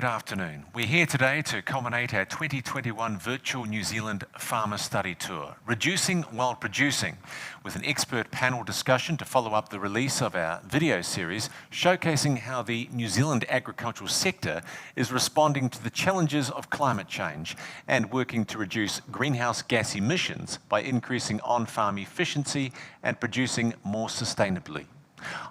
Good afternoon. We're here today to culminate our 2021 virtual New Zealand Farmer Study Tour, Reducing While Producing, with an expert panel discussion to follow up the release of our video series showcasing how the New Zealand agricultural sector is responding to the challenges of climate change and working to reduce greenhouse gas emissions by increasing on-farm efficiency and producing more sustainably.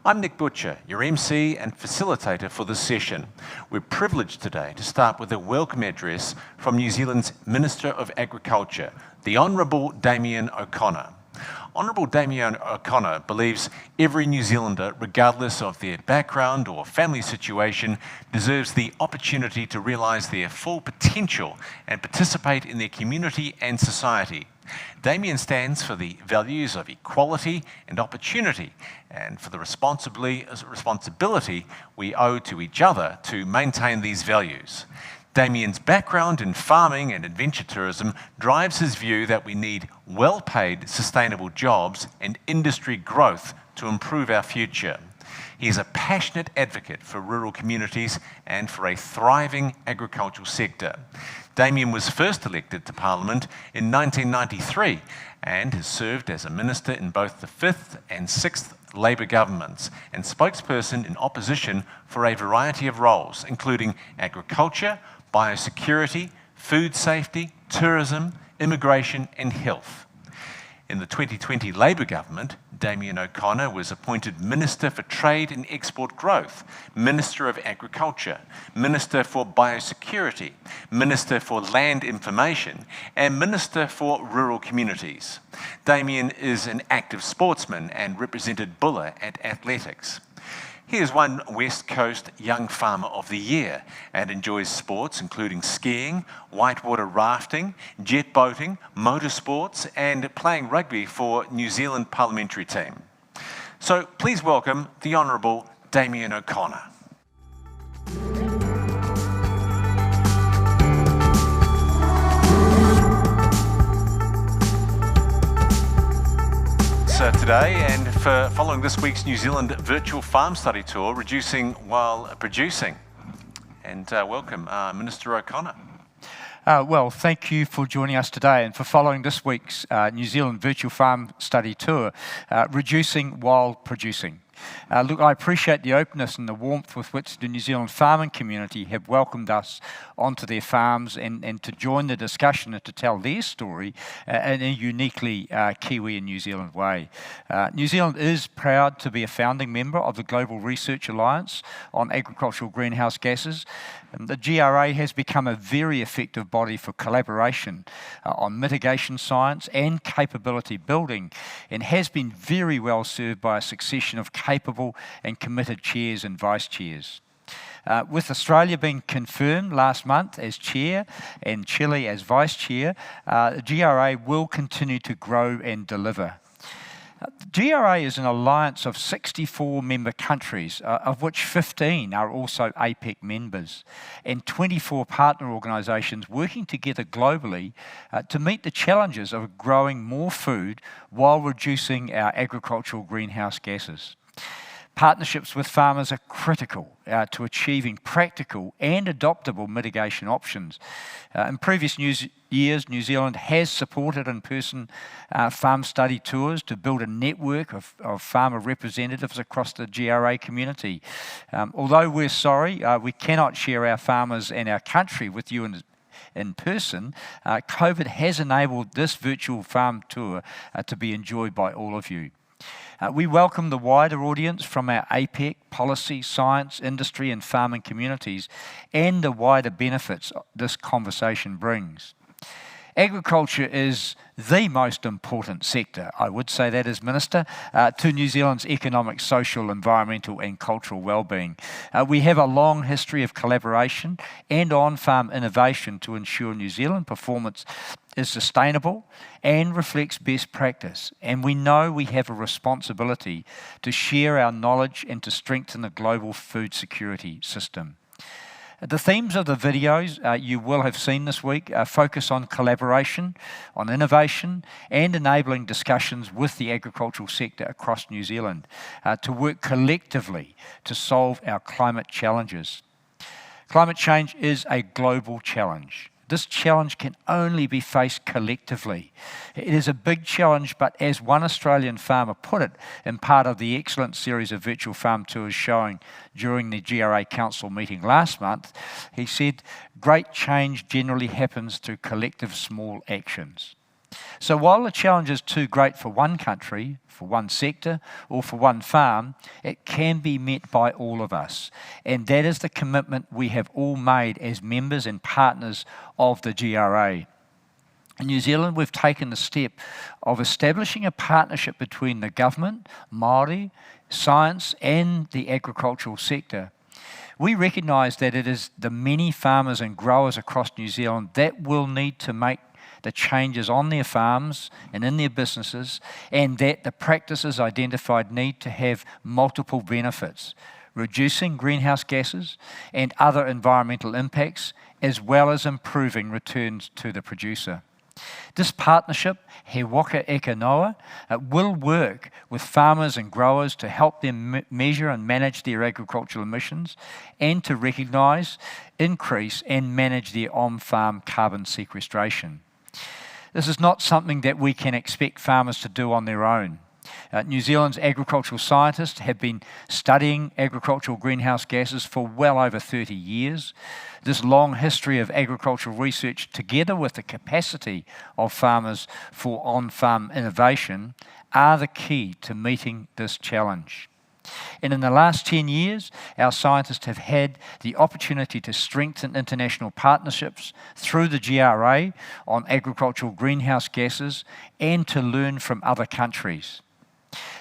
I'm Nick Butcher, your MC and facilitator for this session. We're privileged today to start with a welcome address from New Zealand's Minister of Agriculture, the Honourable Damien O'Connor. Honourable Damien O'Connor believes every New Zealander, regardless of their background or family situation, deserves the opportunity to realise their full potential and participate in their community and society. Damien stands for the values of equality and opportunity and for the responsibility we owe to each other to maintain these values. Damien's background in farming and adventure tourism drives his view that we need well-paid, sustainable jobs and industry growth to improve our future. He is a passionate advocate for rural communities and for a thriving agricultural sector. Damien was first elected to Parliament in 1993 and has served as a minister in both the 5th and 6th Labour governments and spokesperson in opposition for a variety of roles, including agriculture, biosecurity, food safety, tourism, immigration and health. In the 2020 Labour government, Damien O'Connor was appointed Minister for Trade and Export Growth, Minister of Agriculture, Minister for Biosecurity, Minister for Land Information, and Minister for Rural Communities. Damien is an active sportsman and represented Buller at athletics. He is won West Coast Young Farmer of the Year and enjoys sports including skiing, whitewater rafting, jet boating, motorsports and playing rugby for New Zealand parliamentary team. So please welcome the Honourable Damien O'Connor. Today and for following this week's New Zealand Virtual Farm Study Tour, Reducing While Producing. And welcome, Minister O'Connor. Well, thank you for joining us today and for following this week's New Zealand Virtual Farm Study Tour, Reducing While Producing. Look, I appreciate the openness and the warmth with which the New Zealand farming community have welcomed us onto their farms and to join the discussion and to tell their story in a uniquely Kiwi and New Zealand way. New Zealand is proud to be a founding member of the Global Research Alliance on Agricultural Greenhouse Gases. The GRA has become a very effective body for collaboration on mitigation science and capability building and has been very well served by a succession of capable and committed chairs and vice chairs. With Australia being confirmed last month as chair and Chile as vice chair, the GRA will continue to grow and deliver. The GRA is an alliance of 64 member countries, of which 15 are also APEC members, and 24 partner organisations working together globally to meet the challenges of growing more food while reducing our agricultural greenhouse gases. Partnerships with farmers are critical to achieving practical and adoptable mitigation options. In previous years, New Zealand has supported in-person farm study tours to build a network of farmer representatives across the GRA community. Although we're sorry we cannot share our farmers and our country with you in person, COVID has enabled this virtual farm tour to be enjoyed by all of you. We welcome the wider audience from our APEC, policy, science, industry and farming communities and the wider benefits this conversation brings. Agriculture is the most important sector, I would say that as Minister, to New Zealand's economic, social, environmental and cultural well-being. We have a long history of collaboration and on-farm innovation to ensure New Zealand performance is sustainable and reflects best practice. And we know we have a responsibility to share our knowledge and to strengthen the global food security system. The themes of the videos you will have seen this week focus on collaboration, on innovation, and enabling discussions with the agricultural sector across New Zealand to work collectively to solve our climate challenges. Climate change is a global challenge. This challenge can only be faced collectively. It is a big challenge, but as one Australian farmer put it in part of the excellent series of virtual farm tours showing during the GRA Council meeting last month, he said, "Great change generally happens through collective small actions." So while the challenge is too great for one country, for one sector, or for one farm, it can be met by all of us. And that is the commitment we have all made as members and partners of the GRA. In New Zealand, we've taken the step of establishing a partnership between the government, Māori, science, and the agricultural sector. We recognise that it is the many farmers and growers across New Zealand that will need to make the changes on their farms and in their businesses, and that the practices identified need to have multiple benefits, reducing greenhouse gases and other environmental impacts, as well as improving returns to the producer. This partnership, He Waka Eka Noa, will work with farmers and growers to help them measure and manage their agricultural emissions and to recognise, increase and manage their on-farm carbon sequestration. This is not something that we can expect farmers to do on their own. New Zealand's agricultural scientists have been studying agricultural greenhouse gases for well over 30 years. This long history of agricultural research, together with the capacity of farmers for on-farm innovation, are the key to meeting this challenge. And in the last 10 years, our scientists have had the opportunity to strengthen international partnerships through the GRA on agricultural greenhouse gases and to learn from other countries.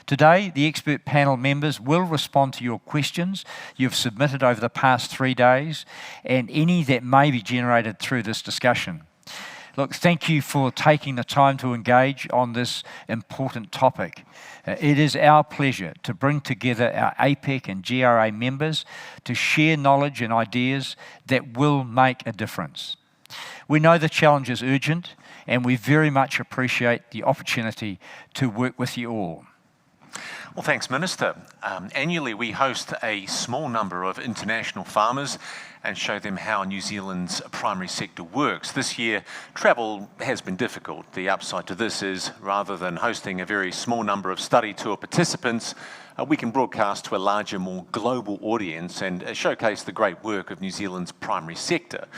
Today, the expert panel members will respond to your questions you've submitted over the past 3 days and any that may be generated through this discussion. Look, thank you for taking the time to engage on this important topic. It is our pleasure to bring together our APEC and GRA members to share knowledge and ideas that will make a difference. We know the challenge is urgent, and we very much appreciate the opportunity to work with you all. Well, thanks, Minister. Annually, we host a small number of international farmers and show them how New Zealand's primary sector works. This year, travel has been difficult. The upside to this is, rather than hosting a very small number of study tour participants, we can broadcast to a larger, more global audience and showcase the great work of New Zealand's primary sector.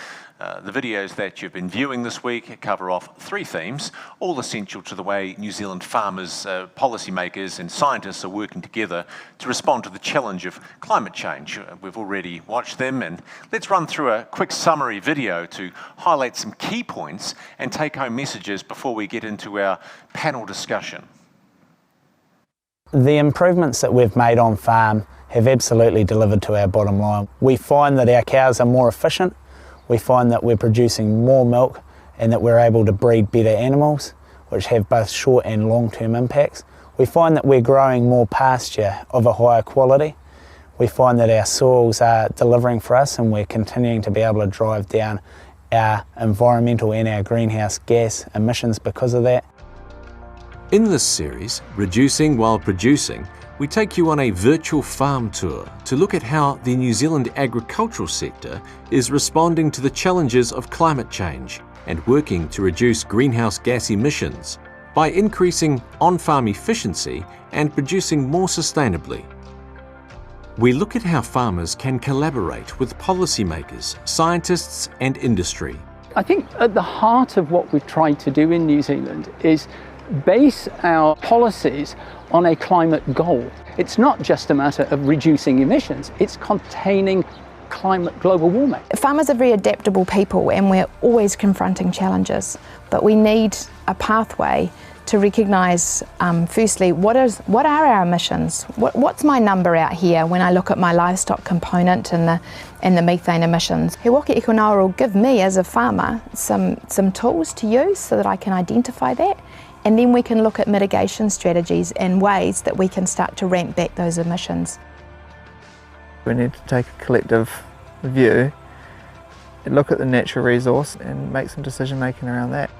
The videos that you've been viewing this week cover off 3 themes, all essential to the way New Zealand farmers, policymakers and scientists are working together to respond to the challenge of climate change. We've already watched them, and let's run through a quick summary video to highlight some key points and take-home messages before we get into our panel discussion. The improvements that we've made on farm have absolutely delivered to our bottom line. We find that our cows are more efficient. We find that we're producing more milk and that we're able to breed better animals, which have both short and long-term impacts. We find that we're growing more pasture of a higher quality. We find that our soils are delivering for us, and we're continuing to be able to drive down our environmental and our greenhouse gas emissions because of that. In this series, Reducing While Producing, we take you on a virtual farm tour to look at how the New Zealand agricultural sector is responding to the challenges of climate change and working to reduce greenhouse gas emissions by increasing on-farm efficiency and producing more sustainably. We look at how farmers can collaborate with policymakers, scientists and industry. I think at the heart of what we've tried to do in New Zealand is base our policies on a climate goal. It's not just a matter of reducing emissions, it's containing global warming. Farmers are very adaptable people, and we're always confronting challenges, but we need a pathway to recognise, firstly, what are our emissions? What's my number out here when I look at my livestock component and the methane emissions? He Waka Eka Noa will give me, as a farmer, some tools to use so that I can identify that, and then we can look at mitigation strategies and ways that we can start to ramp back those emissions. We need to take a collective view and look at the natural resource and make some decision making around that.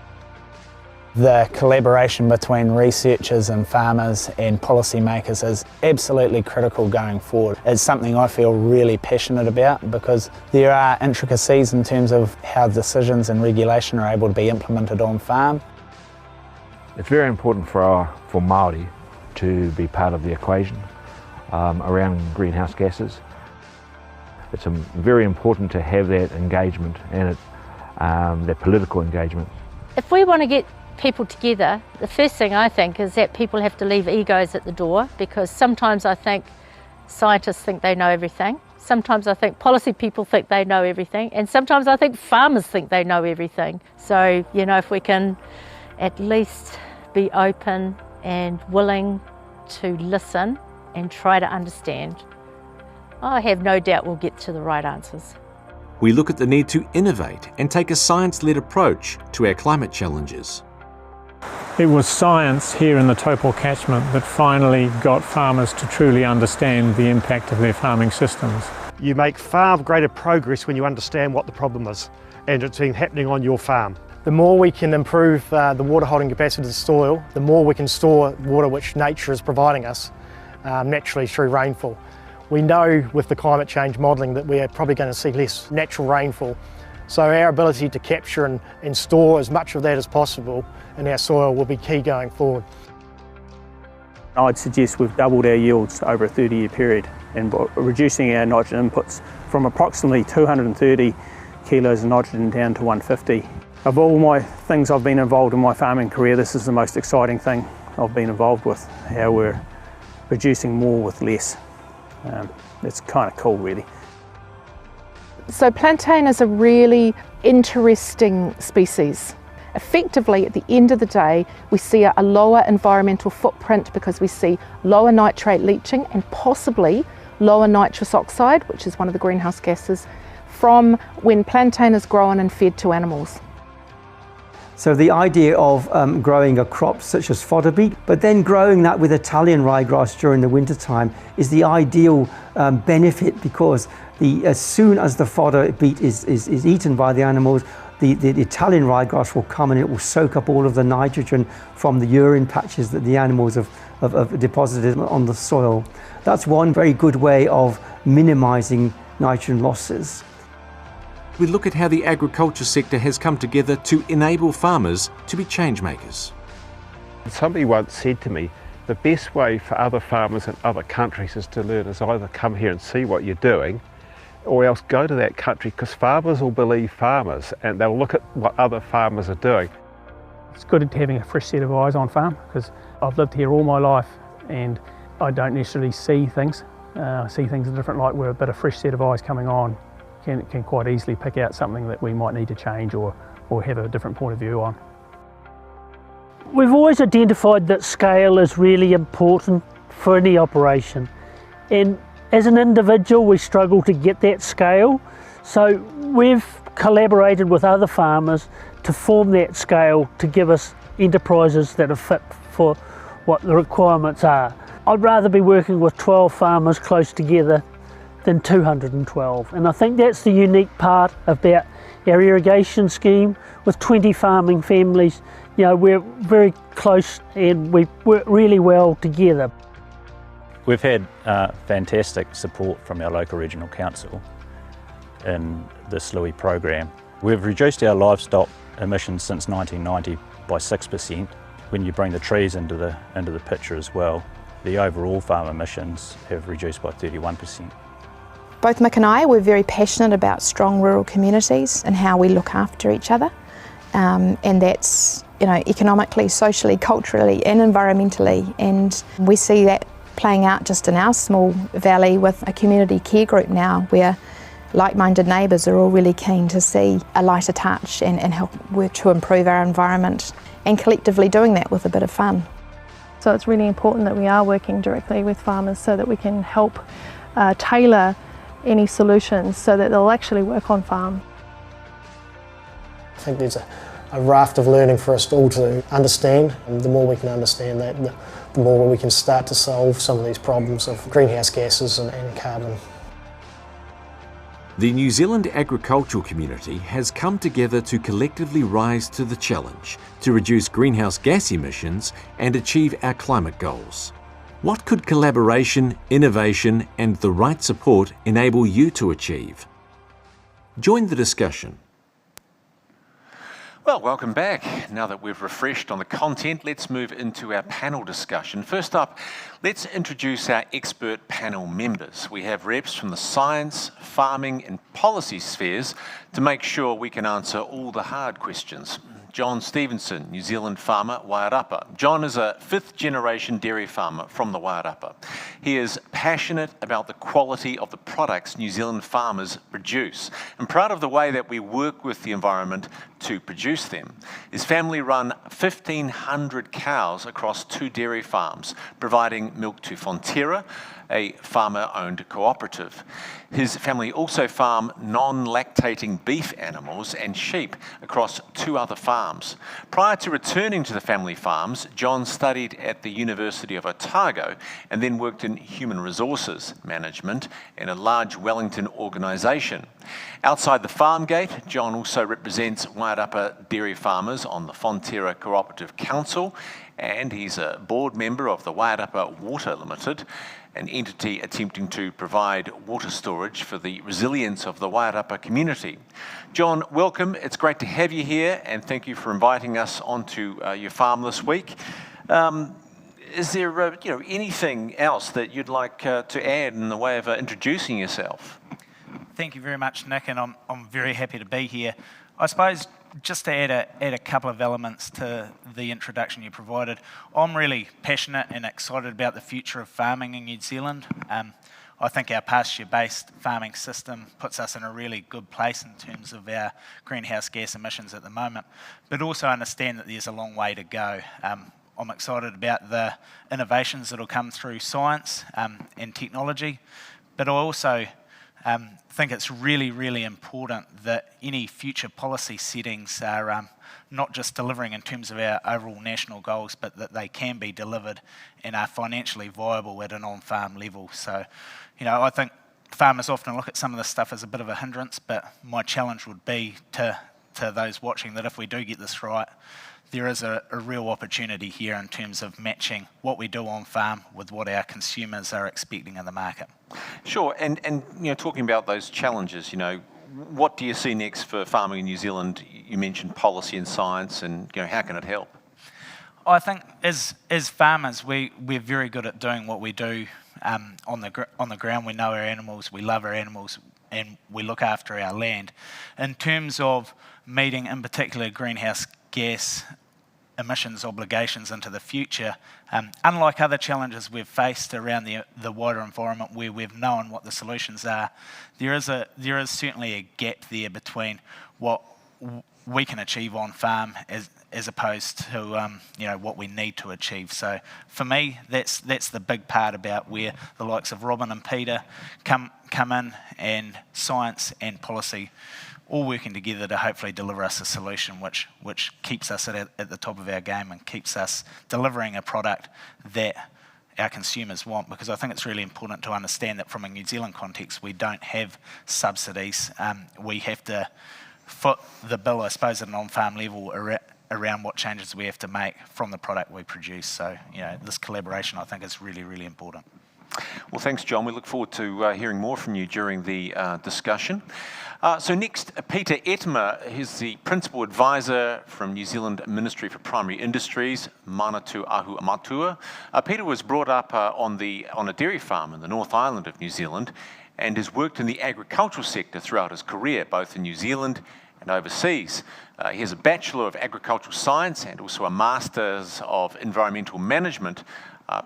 The collaboration between researchers and farmers and policymakers is absolutely critical going forward. It's something I feel really passionate about because there are intricacies in terms of how decisions and regulation are able to be implemented on farm. It's very important for Māori to be part of the equation around greenhouse gases. It's very important to have that engagement and that political engagement. If we want to get people together, the first thing I think is that people have to leave egos at the door, because sometimes I think scientists think they know everything, sometimes I think policy people think they know everything, and sometimes I think farmers think they know everything. So, you know, if we can at least be open and willing to listen and try to understand, I have no doubt we'll get to the right answers. We look at the need to innovate and take a science-led approach to our climate challenges. It was science here in the Taupō catchment that finally got farmers to truly understand the impact of their farming systems. You make far greater progress when you understand what the problem is and it's been happening on your farm. The more we can improve the water holding capacity of the soil, the more we can store water which nature is providing us naturally through rainfall. We know with the climate change modelling that we're probably going to see less natural rainfall. So our ability to capture and store as much of that as possible in our soil will be key going forward. I'd suggest we've doubled our yields over a 30-year period and reducing our nitrogen inputs from approximately 230 kilos of nitrogen down to 150. Of all my things I've been involved in my farming career, this is the most exciting thing I've been involved with, how we're producing more with less. It's kind of cool, really. So plantain is a really interesting species. Effectively, at the end of the day, we see a lower environmental footprint because we see lower nitrate leaching and possibly lower nitrous oxide, which is one of the greenhouse gases, from when plantain is grown and fed to animals. So the idea of growing a crop such as fodder beet, but then growing that with Italian ryegrass during the winter time is the ideal benefit, because as soon as the fodder beet is eaten by the animals, the Italian ryegrass will come and it will soak up all of the nitrogen from the urine patches that the animals have deposited on the soil. That's one very good way of minimising nitrogen losses. We look at how the agriculture sector has come together to enable farmers to be change makers. Somebody once said to me, the best way for other farmers in other countries is to learn is either come here and see what you're doing, or else go to that country, because farmers will believe farmers and they'll look at what other farmers are doing. It's good having a fresh set of eyes on farm, because I've lived here all my life and I don't necessarily see things. I see things in a different light, where a bit of fresh set of eyes coming on can quite easily pick out something that we might need to change or have a different point of view on. We've always identified that scale is really important for any operation, and as an individual we struggle to get that scale, so we've collaborated with other farmers to form that scale to give us enterprises that are fit for what the requirements are. I'd rather be working with 12 farmers close together than 212, and I think that's the unique part about our irrigation scheme. With 20 farming families, you know, we're very close and we work really well together. We've had fantastic support from our local regional council in the SLUI program. We've reduced our livestock emissions since 1990 by 6%. When you bring the trees into the picture as well, the overall farm emissions have reduced by 31%. Both Mick and I were very passionate about strong rural communities and how we look after each other, and that's, you know, economically, socially, culturally and environmentally, and we see that playing out just in our small valley with a community care group now, where like-minded neighbours are all really keen to see a lighter touch and help work to improve our environment, and collectively doing that with a bit of fun. So it's really important that we are working directly with farmers so that we can help tailor any solutions so that they'll actually work on farm. I think there's a raft of learning for us all to understand, and the more we can understand that, the more we can start to solve some of these problems of greenhouse gases and carbon. The New Zealand agricultural community has come together to collectively rise to the challenge to reduce greenhouse gas emissions and achieve our climate goals. What could collaboration, innovation, and the right support enable you to achieve? Join the discussion. Well, welcome back. Now that we've refreshed on the content, let's move into our panel discussion. First up, let's introduce our expert panel members. We have reps from the science, farming and policy spheres to make sure we can answer all the hard questions. John Stevenson, New Zealand farmer, Wairarapa. John is a fifth-generation dairy farmer from the Wairarapa. He is passionate about the quality of the products New Zealand farmers produce and proud of the way that we work with the environment to produce them. His family run 1,500 cows across 2 dairy farms, providing milk to Fonterra, a farmer-owned cooperative. His family also farm non-lactating beef animals and sheep across 2 other farms. Prior to returning to the family farms, John studied at the University of Otago and then worked in human resources management in a large Wellington organisation. Outside the farm gate, John also represents Wairarapa dairy farmers on the Fonterra Cooperative Council, and he's a board member of the Wairarapa Water Limited, an entity attempting to provide water storage for the resilience of the Wairarapa community. John, welcome. It's great to have you here, and thank you for inviting us onto your farm this week. Is there anything else that you'd like to add in the way of introducing yourself? Thank you very much, Nick, and I'm very happy to be here. I suppose just to add a couple of elements to the introduction you provided, I'm really passionate and excited about the future of farming in New Zealand. I think our pasture-based farming system puts us in a really good place in terms of our greenhouse gas emissions at the moment, but also understand that there's a long way to go. I'm excited about the innovations that will come through science and technology, but I also think it's really, really important that any future policy settings are not just delivering in terms of our overall national goals, but that they can be delivered and are financially viable at an on-farm level. So, I think farmers often look at some of this stuff as a bit of a hindrance, but my challenge would be to those watching that if we do get this right, there is a real opportunity here in terms of matching what we do on farm with what our consumers are expecting in the market. Sure, and talking about those challenges, what do you see next for farming in New Zealand? You mentioned policy and science, and how can it help? I think as farmers, we're very good at doing what we do on the ground. We know our animals, we love our animals, and we look after our land. In terms of meeting, in particular, greenhouse gas emissions obligations into the future, unlike other challenges we've faced around the wider environment where we've known what the solutions are, there is certainly a gap there between what we can achieve on farm as opposed to what we need to achieve. So for me, that's the big part about where the likes of Robin and Peter come in, and science and policy all working together to hopefully deliver us a solution which keeps us at the top of our game and keeps us delivering a product that our consumers want, because I think it's really important to understand that from a New Zealand context, we don't have subsidies. We have to foot the bill, I suppose, at an on-farm level around what changes we have to make from the product we produce. So, this collaboration, I think, is really, really important. Well, thanks, John. We look forward to hearing more from you during the discussion. So next, Peter Etmer, he's the Principal Advisor from New Zealand Ministry for Primary Industries, Manatu Ahu Amatua. Peter was brought up on a dairy farm in the North Island of New Zealand and has worked in the agricultural sector throughout his career, both in New Zealand and overseas. He has a Bachelor of Agricultural Science and also a Master's of Environmental Management.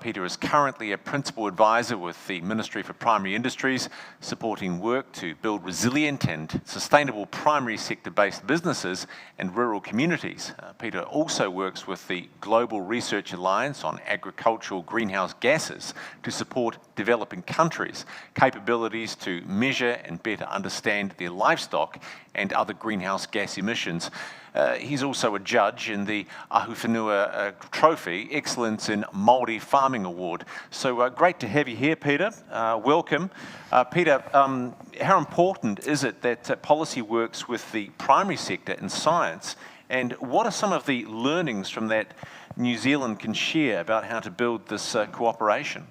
Peter is currently a Principal Advisor with the Ministry for Primary Industries, supporting work to build resilient and sustainable primary sector-based businesses and rural communities. Peter also works with the Global Research Alliance on Agricultural Greenhouse Gases to support developing countries' capabilities to measure and better understand their livestock and other greenhouse gas emissions. He's also a judge in the Ahuwhenua Trophy Excellence in Māori Farming Award. So great to have you here, Peter. Welcome. Peter, how important is it that policy works with the primary sector in science, and what are some of the learnings from that New Zealand can share about how to build this cooperation?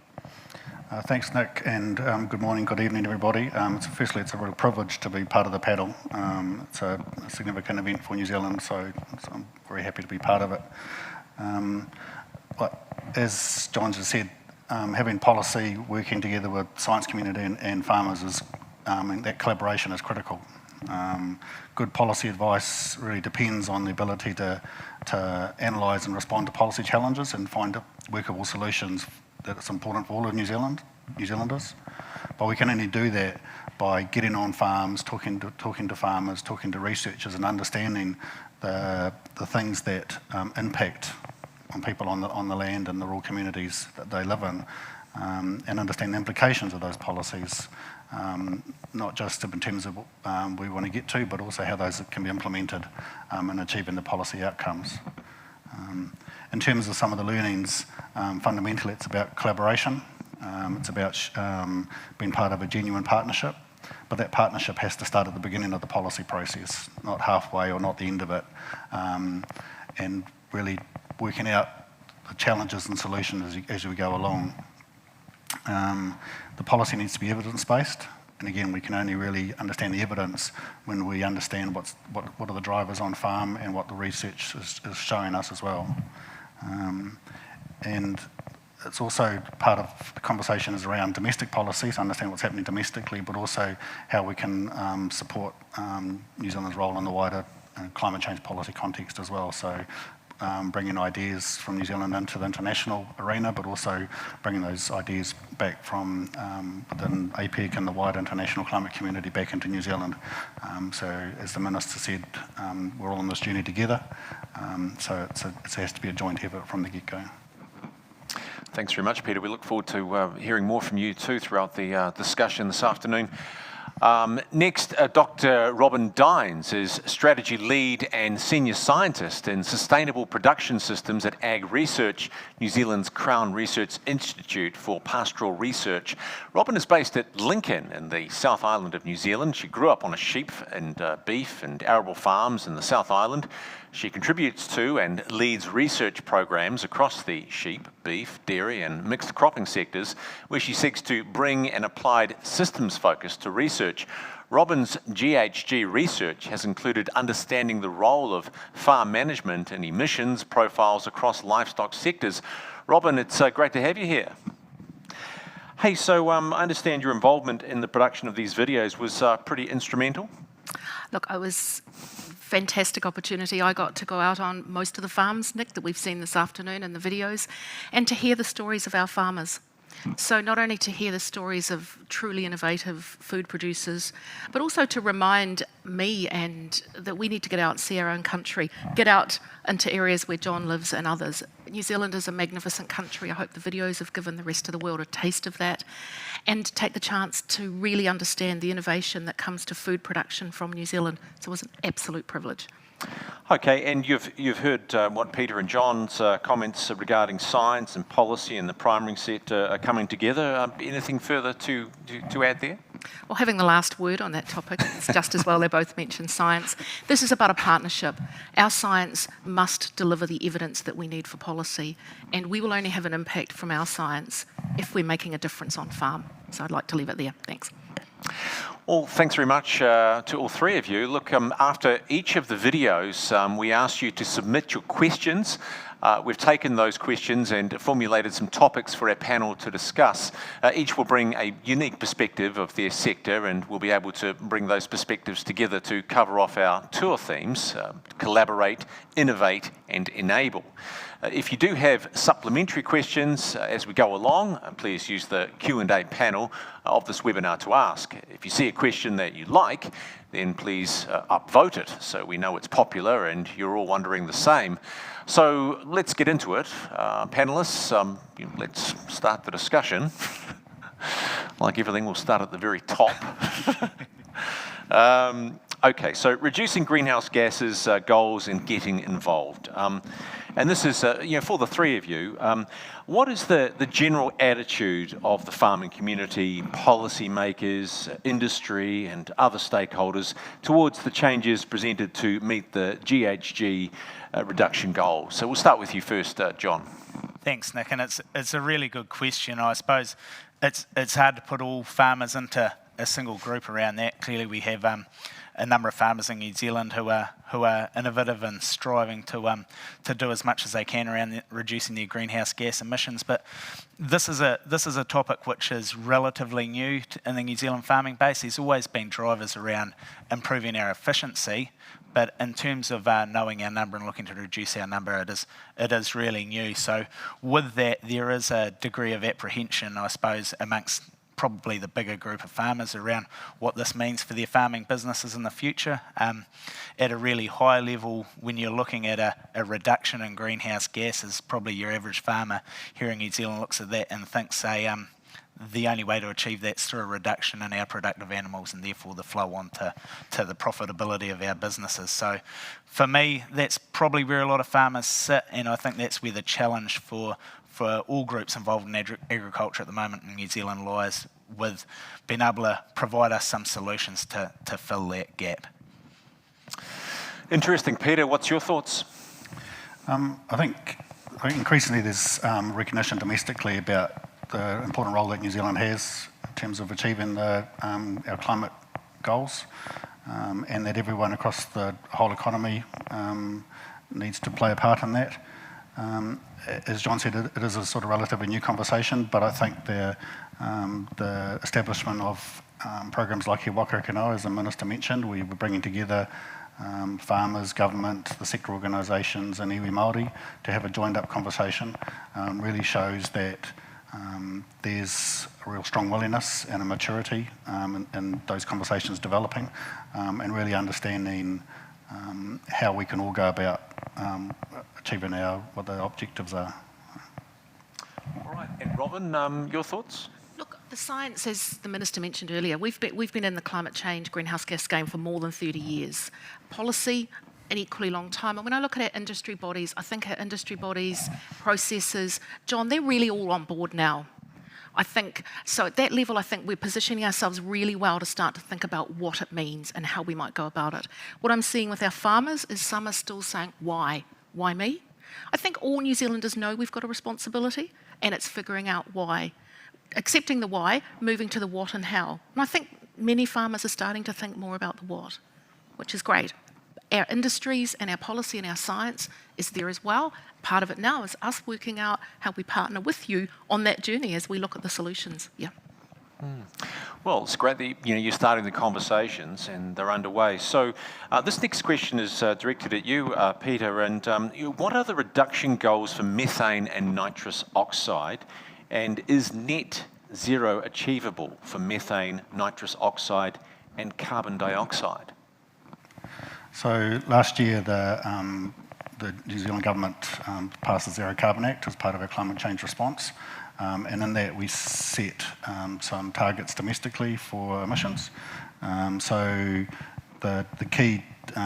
Thanks, Nick, and good morning, good evening, everybody. Firstly, it's a real privilege to be part of the panel. It's a significant event for New Zealand, so I'm very happy to be part of it. As John just said, having policy working together with science community and farmers and that collaboration is critical. Good policy advice really depends on the ability to analyse and respond to policy challenges and find workable solutions that it's important for all of New Zealanders. But we can only do that by getting on farms, talking to farmers, talking to researchers, and understanding the things that impact on people on the land and the rural communities that they live in, and understand the implications of those policies, not just in terms of what we want to get to, but also how those can be implemented in achieving the policy outcomes. In terms of some of the learnings, fundamentally it's about collaboration. It's about being part of a genuine partnership, but that partnership has to start at the beginning of the policy process, not halfway or not the end of it, and really working out the challenges and solutions as we go along. The policy needs to be evidence-based, and again, we can only really understand the evidence when we understand what are the drivers on farm and what the research is showing us as well. And it's also part of the conversation is around domestic policies, understand what's happening domestically, but also how we can support New Zealand's role in the wider climate change policy context as well. So bringing ideas from New Zealand into the international arena, but also bringing those ideas back from within APEC and the wider international climate community back into New Zealand. So as the Minister said, we're all on this journey together. So it has to be a joint effort from the get-go. Thanks very much, Peter. We look forward to hearing more from you too throughout the discussion this afternoon. Next, Dr. Robin Dines is Strategy Lead and Senior Scientist in Sustainable Production Systems at Ag Research, New Zealand's Crown Research Institute for Pastoral Research. Robin is based at Lincoln in the South Island of New Zealand. She grew up on sheep and beef and arable farms in the South Island. She contributes to and leads research programs across the sheep, beef, dairy and mixed cropping sectors, where she seeks to bring an applied systems focus to research. Robin's GHG research has included understanding the role of farm management and emissions profiles across livestock sectors. Robin, it's great to have you here. Hey, so I understand your involvement in the production of these videos was pretty instrumental. Look, I was fantastic opportunity. I got to go out on most of the farms, Nick, that we've seen this afternoon in the videos, and to hear the stories of our farmers. So not only to hear the stories of truly innovative food producers, but also to remind me and that we need to get out and see our own country, get out into areas where John lives and others. New Zealand is a magnificent country. I hope the videos have given the rest of the world a taste of that, and take the chance to really understand the innovation that comes to food production from New Zealand. So it was an absolute privilege. Okay, and you've heard what Peter and John's comments regarding science and policy and the primary sector are coming together. Anything further to add there? Well, having the last word on that topic, it's just as well they both mentioned science. This is about a partnership. Our science must deliver the evidence that we need for policy, and we will only have an impact from our science if we're making a difference on farm. So I'd like to leave it there. Thanks. Well, thanks very much to all three of you. Look, after each of the videos, we asked you to submit your questions. We've taken those questions and formulated some topics for our panel to discuss. Each will bring a unique perspective of their sector, and we'll be able to bring those perspectives together to cover off our tour themes: collaborate, innovate, and enable. If you do have supplementary questions as we go along, please use the Q&A panel of this webinar to ask. If you see a question that you like, then please upvote it so we know it's popular and you're all wondering the same. So let's get into it. Panelists, let's start the discussion. Like everything, we'll start at the very top. Okay, so reducing greenhouse gases goals and getting involved. And this is, for the three of you, what is the general attitude of the farming community, policymakers, industry and other stakeholders towards the changes presented to meet the GHG reduction goals? So we'll start with you first, John. Thanks, Nick, and it's a really good question. I suppose it's hard to put all farmers into a single group around that. Clearly we have a number of farmers in New Zealand who are innovative and striving to do as much as they can around reducing their greenhouse gas emissions. But this is a topic which is relatively new in the New Zealand farming base. There's always been drivers around improving our efficiency, but in terms of knowing our number and looking to reduce our number, it is really new. So with that, there is a degree of apprehension, I suppose, amongst probably the bigger group of farmers around what this means for their farming businesses in the future. At a really high level, when you're looking at a reduction in greenhouse gases, probably your average farmer here in New Zealand looks at that and thinks, the only way to achieve that is through a reduction in our productive animals and therefore the flow on to the profitability of our businesses. So for me, that's probably where a lot of farmers sit, and I think that's where the challenge for all groups involved in agriculture at the moment in New Zealand lies, with being able to provide us some solutions to fill that gap. Interesting. Peter, what's your thoughts? I think increasingly there's recognition domestically about the important role that New Zealand has in terms of achieving our climate goals, and that everyone across the whole economy needs to play a part in that. As John said, it is a sort of relatively new conversation, but I think the establishment of programs like He Waka Kanoa, as the Minister mentioned, we were bringing together farmers, government, the sector organisations and iwi Māori to have a joined up conversation, really shows that there's a real strong willingness and a maturity in those conversations developing, and really understanding how we can all go about achieving what the objectives are. All right, and Robin, your thoughts? Look, the science, as the Minister mentioned earlier, we've been in the climate change greenhouse gas game for more than 30 years. Policy, an equally long time. And when I look at our industry bodies, I think our industry bodies, processors, John, they're really all on board now. I think, so at that level, I think we're positioning ourselves really well to start to think about what it means and how we might go about it. What I'm seeing with our farmers is some are still saying, why? Why me? I think all New Zealanders know we've got a responsibility, and it's figuring out why. Accepting the why, moving to the what and how. And I think many farmers are starting to think more about the what, which is great. Our industries and our policy and our science is there as well. Part of it now is us working out how we partner with you on that journey as we look at the solutions. Yeah. Well, it's great that you're starting the conversations and they're underway. So this next question is directed at you, Peter. And what are the reduction goals for methane and nitrous oxide? And is net zero achievable for methane, nitrous oxide, and carbon dioxide? So last year, the New Zealand government passed the Zero Carbon Act as part of our climate change response. And in that we set some targets domestically for emissions. So the key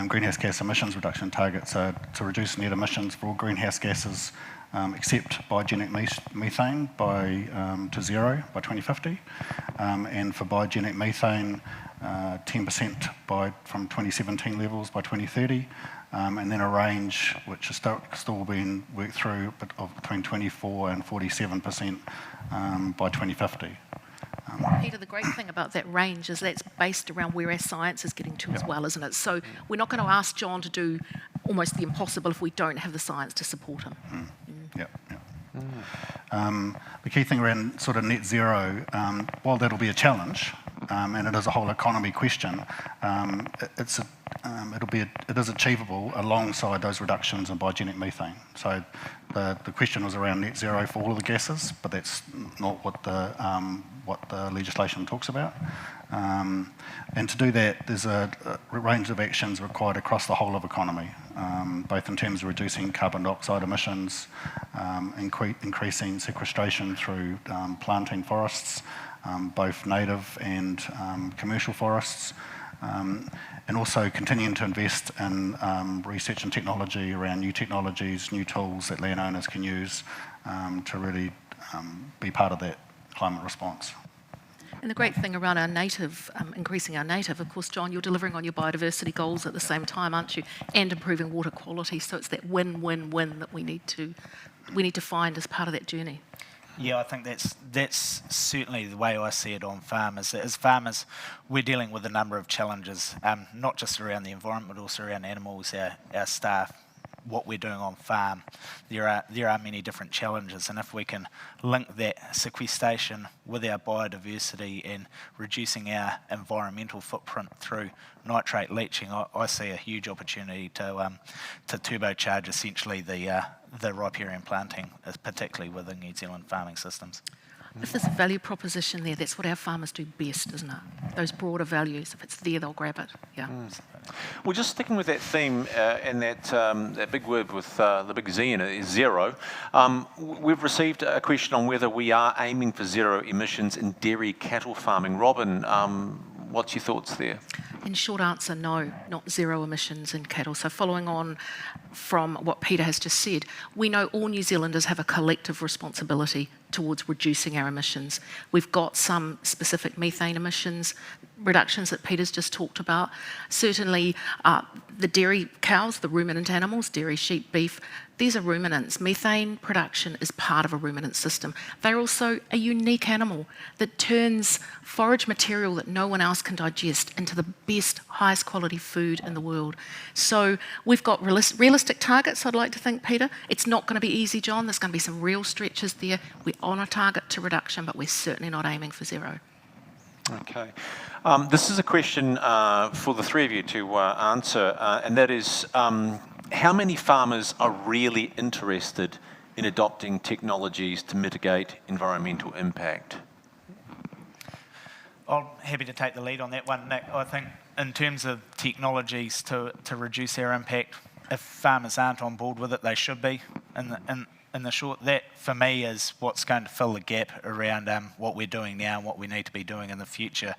greenhouse gas emissions reduction targets are to reduce net emissions for all greenhouse gases except biogenic methane to zero by 2050. And for biogenic methane, 10% from 2017 levels by 2030. And then a range which is still being worked through of between 24 and 47% by 2050. Peter, the great thing about that range is that's based around where our science is getting to as well, isn't it? So we're not going to ask John to do almost the impossible if we don't have the science to support him. The key thing around sort of net zero, while that'll be a challenge, and it is a whole economy question, it is achievable alongside those reductions in biogenic methane. So the question was around net zero for all of the gases, but that's not what the legislation talks about. And to do that, there's a range of actions required across the whole of economy, both in terms of reducing carbon dioxide emissions, increasing sequestration through planting forests, both native and commercial forests, And also continuing to invest in research and technology around new technologies, new tools that landowners can use to really be part of that climate response. And the great thing around our native, increasing our native, of course, John, you're delivering on your biodiversity goals at the same time, aren't you? And improving water quality. So it's that win-win-win that we need to find as part of that journey. Yeah, I think that's certainly the way I see it on farmers. As farmers, we're dealing with a number of challenges, not just around the environment, but also around animals, our staff, what we're doing on farm. There are many different challenges, and if we can link that sequestration with our biodiversity and reducing our environmental footprint through nitrate leaching, I see a huge opportunity to turbocharge essentially the riparian planting, particularly within New Zealand farming systems. If there's a value proposition there, that's what our farmers do best, isn't it? Those broader values. If it's there, they'll grab it. Yeah. Well, just sticking with that theme and that big word with the big Z in it is zero. We've received a question on whether we are aiming for zero emissions in dairy cattle farming. Robin, what's your thoughts there? In short answer, no, not zero emissions in cattle. So following on from what Peter has just said, we know all New Zealanders have a collective responsibility towards reducing our emissions. We've got some specific methane emissions reductions that Peter's just talked about. Certainly the dairy cows, the ruminant animals, dairy, sheep, beef, these are ruminants. Methane production is part of a ruminant system. They're also a unique animal that turns forage material that no one else can digest into the best, highest quality food in the world. So we've got realistic targets, I'd like to think, Peter. It's not going to be easy, John. There's going to be some real stretches there. We're on a target to reduction, but we're certainly not aiming for zero. Okay. This is a question for the three of you to answer, and that is, how many farmers are really interested in adopting technologies to mitigate environmental impact? I'm happy to take the lead on that one, Nick. I think in terms of technologies to reduce our impact, if farmers aren't on board with it, they should be. In the short, that for me is what's going to fill the gap around what we're doing now and what we need to be doing in the future.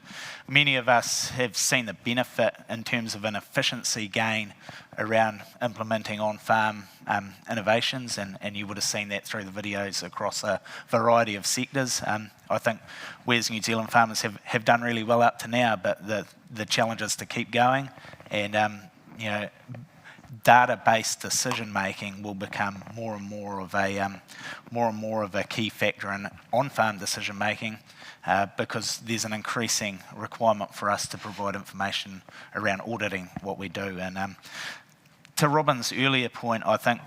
Many of us have seen the benefit in terms of an efficiency gain around implementing on-farm innovations, and you would have seen that through the videos across a variety of sectors. I think we as New Zealand farmers have done really well up to now, but the challenge is to keep going, and data-based decision making will become more and more of a key factor in on-farm decision making, because there's an increasing requirement for us to provide information around auditing what we do. And to Robin's earlier point, I think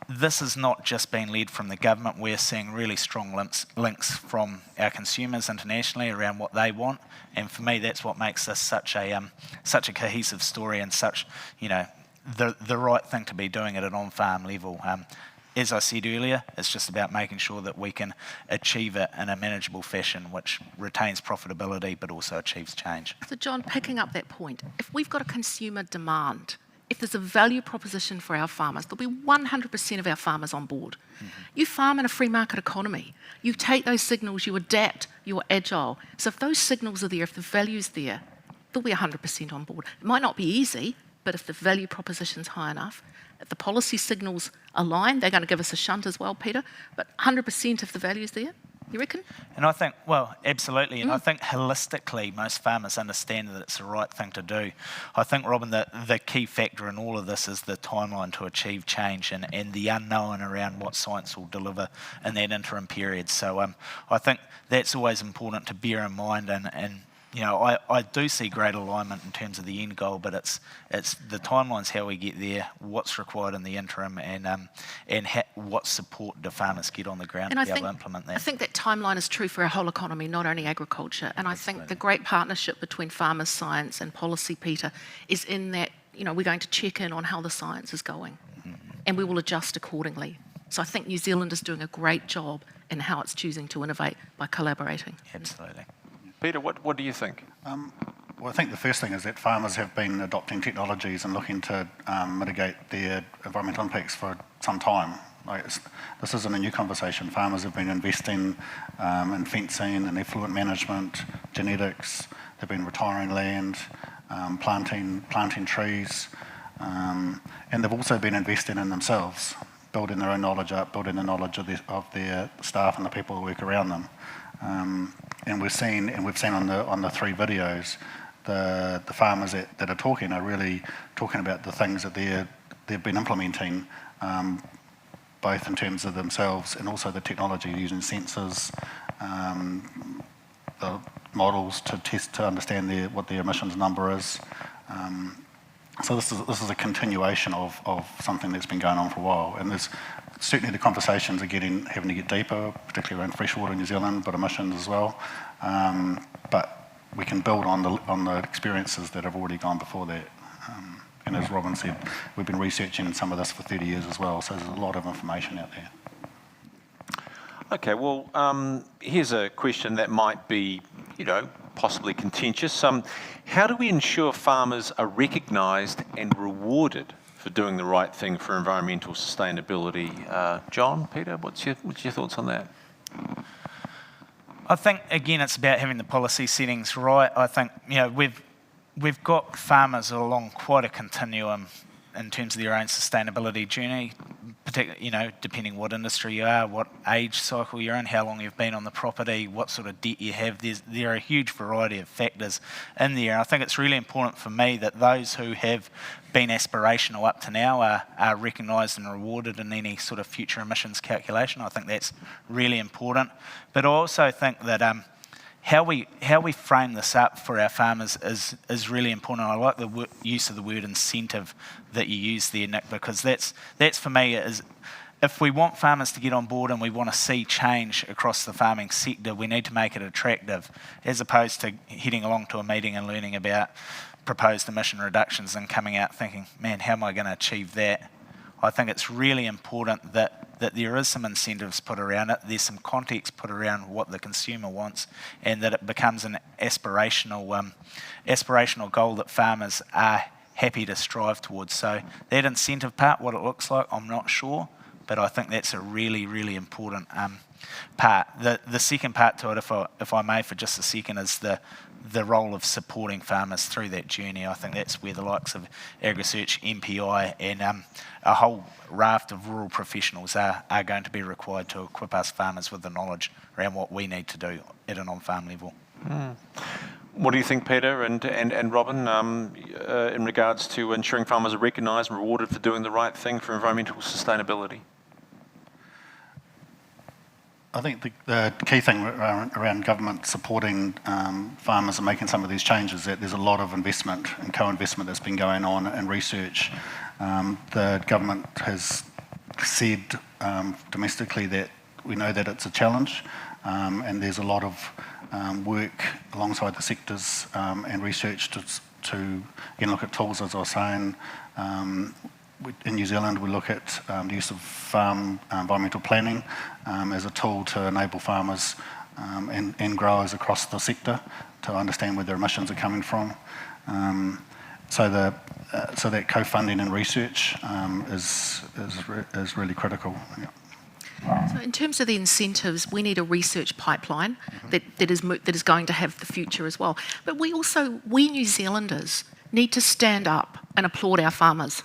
this has not just been led from the government. We're seeing really strong links from our consumers internationally around what they want, and for me, that's what makes this such a cohesive story and such the right thing to be doing at an on-farm level. As I said earlier, it's just about making sure that we can achieve it in a manageable fashion, which retains profitability but also achieves change. So, John, picking up that point, if we've got a consumer demand, if there's a value proposition for our farmers, there'll be 100% of our farmers on board. Mm-hmm. You farm in a free market economy. You take those signals, you adapt, you're agile. So if those signals are there, if the value's there, they'll be 100% on board. It might not be easy, but if the value proposition's high enough, if the policy signals align, they're going to give us a shunt as well, Peter, but 100% if the value's there, you reckon? And I think, well, absolutely. And I think holistically, most farmers understand that it's the right thing to do. I think, Robin, the key factor in all of this is the timeline to achieve change and the unknown around what science will deliver in that interim period. So I think that's always important to bear in mind. And I do see great alignment in terms of the end goal, but it's the timeline's how we get there, what's required in the interim, and what support do farmers get on the ground to be able to implement that. I think that timeline is true for our whole economy, not only agriculture. And I think the great partnership between farmers, science and policy, Peter, is in that we're going to check in on how the science is going, and we will adjust accordingly. So I think New Zealand is doing a great job in how it's choosing to innovate by collaborating. Absolutely. Peter, what do you think? Well, I think the first thing is that farmers have been adopting technologies and looking to mitigate their environmental impacts for some time. This isn't a new conversation. Farmers have been investing in fencing and effluent management, genetics, they've been retiring land, planting trees, and they've also been investing in themselves, building their own knowledge up, building the knowledge of their staff and the people who work around them. And we've seen on the 3 videos, the farmers that are talking are really talking about the things that they've been implementing, both in terms of themselves and also the technology, using sensors, the models to understand what the emissions number is. So this is a continuation of something that's been going on for a while, and there's certainly the conversations are having to get deeper, particularly around freshwater in New Zealand, but emissions as well. But we can build on the experiences that have already gone before that. And as Robin said, we've been researching some of this for 30 years as well, so there's a lot of information out there. Okay, well, here's a question that might be, possibly contentious. How do we ensure farmers are recognised and rewarded for doing the right thing for environmental sustainability? John, Peter, what's your thoughts on that? I think, again, it's about having the policy settings right. I think, we've got farmers along quite a continuum in terms of their own sustainability journey, particularly, depending what industry you are, what age cycle you're in, how long you've been on the property, what sort of debt you have. There are a huge variety of factors in there. I think it's really important for me that those who have been aspirational up to now are recognised and rewarded in any sort of future emissions calculation. I think that's really important. But I also think that how we frame this up for our farmers is really important. I like the use of the word incentive that you use there, Nick, because that's for me is if we want farmers to get on board and we want to see change across the farming sector, we need to make it attractive, as opposed to heading along to a meeting and learning about proposed emission reductions and coming out thinking, man, how am I going to achieve that? I think it's really important that there is some incentives put around it, there's some context put around what the consumer wants, and that it becomes an aspirational goal that farmers are happy to strive towards. So that incentive part, what it looks like, I'm not sure, but I think that's a really, really important part. The second part to it, if I may for just a second, is the role of supporting farmers through that journey. I think that's where the likes of AgriSearch, MPI, and a whole raft of rural professionals are going to be required to equip us farmers with the knowledge around what we need to do at an on-farm level. What do you think, Peter and Robin, in regards to ensuring farmers are recognised and rewarded for doing the right thing for environmental sustainability? I think the key thing around government supporting farmers and making some of these changes is that there's a lot of investment and co-investment that's been going on in research. The government has said domestically that we know that it's a challenge, and there's a lot of work alongside the sectors and research to again look at tools, as I was saying. In New Zealand, we look at the use of farm environmental planning as a tool to enable farmers and growers across the sector to understand where their emissions are coming from. So that co-funding and research is really critical. Yeah. So in terms of the incentives, we need a research pipeline that is going to have the future as well. But we New Zealanders need to stand up and applaud our farmers,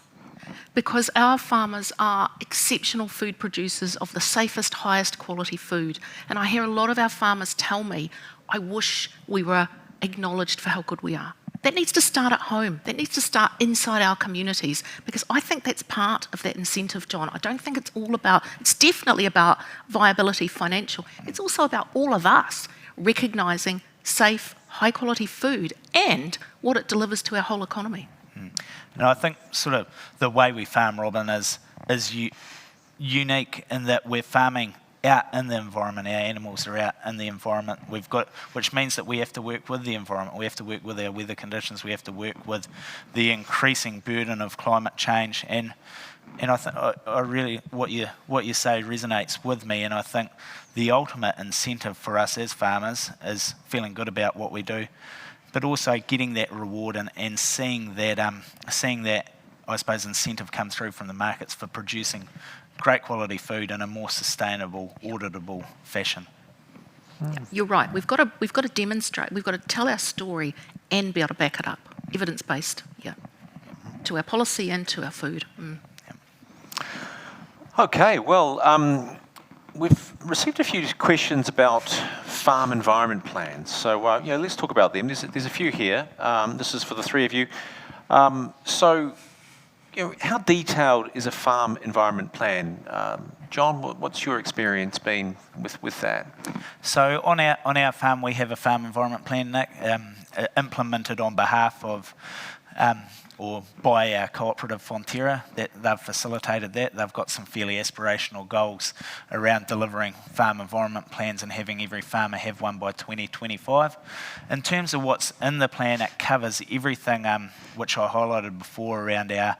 because our farmers are exceptional food producers of the safest, highest quality food. And I hear a lot of our farmers tell me, I wish we were acknowledged for how good we are. That needs to start at home. That needs to start inside our communities, because I think that's part of that incentive, John. I don't think it's definitely about viability financial. It's also about all of us recognising safe, high quality food and what it delivers to our whole economy. And I think sort of the way we farm, Robin, is unique in that we're farming out in the environment. Our animals are out in the environment. Which means that we have to work with the environment. We have to work with our weather conditions. We have to work with the increasing burden of climate change. And I think I really what you say resonates with me. And I think the ultimate incentive for us as farmers is feeling good about what we do, but also getting that reward and seeing that I suppose incentive come through from the markets for producing great quality food in a more sustainable, auditable fashion. You're right. We've got to demonstrate. We've got to tell our story and be able to back it up, evidence-based. Yeah, to our policy and to our food. Okay, well, we've received a few questions about farm environment plans. So, let's talk about them. There's a few here. This is for the three of you. So, how detailed is a farm environment plan? John, what's your experience been with that? So on our farm, we have a farm environment plan, Nick, implemented on behalf of or by our cooperative Fonterra. That they've facilitated that. They've got some fairly aspirational goals around delivering farm environment plans and having every farmer have one by 2025. In terms of what's in the plan, it covers everything which I highlighted before around our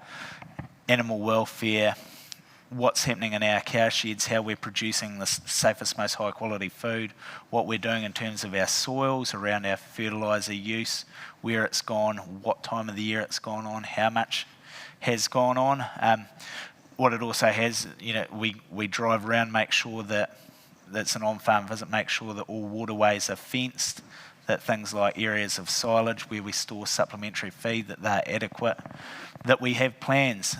animal welfare, what's happening in our cow sheds, how we're producing the safest, most high quality food, what we're doing in terms of our soils, around our fertiliser use, where it's gone, what time of the year it's gone on, how much has gone on. What it also has, we drive around, make sure that that's an on-farm visit, make sure that all waterways are fenced, that things like areas of silage where we store supplementary feed, that they're adequate, that we have plans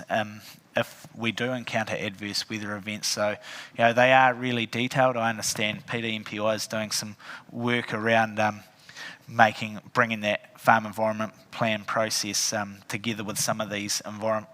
if we do encounter adverse weather events. So, they are really detailed. I understand PDMPI is doing some work around bringing that farm environment plan process together with some of these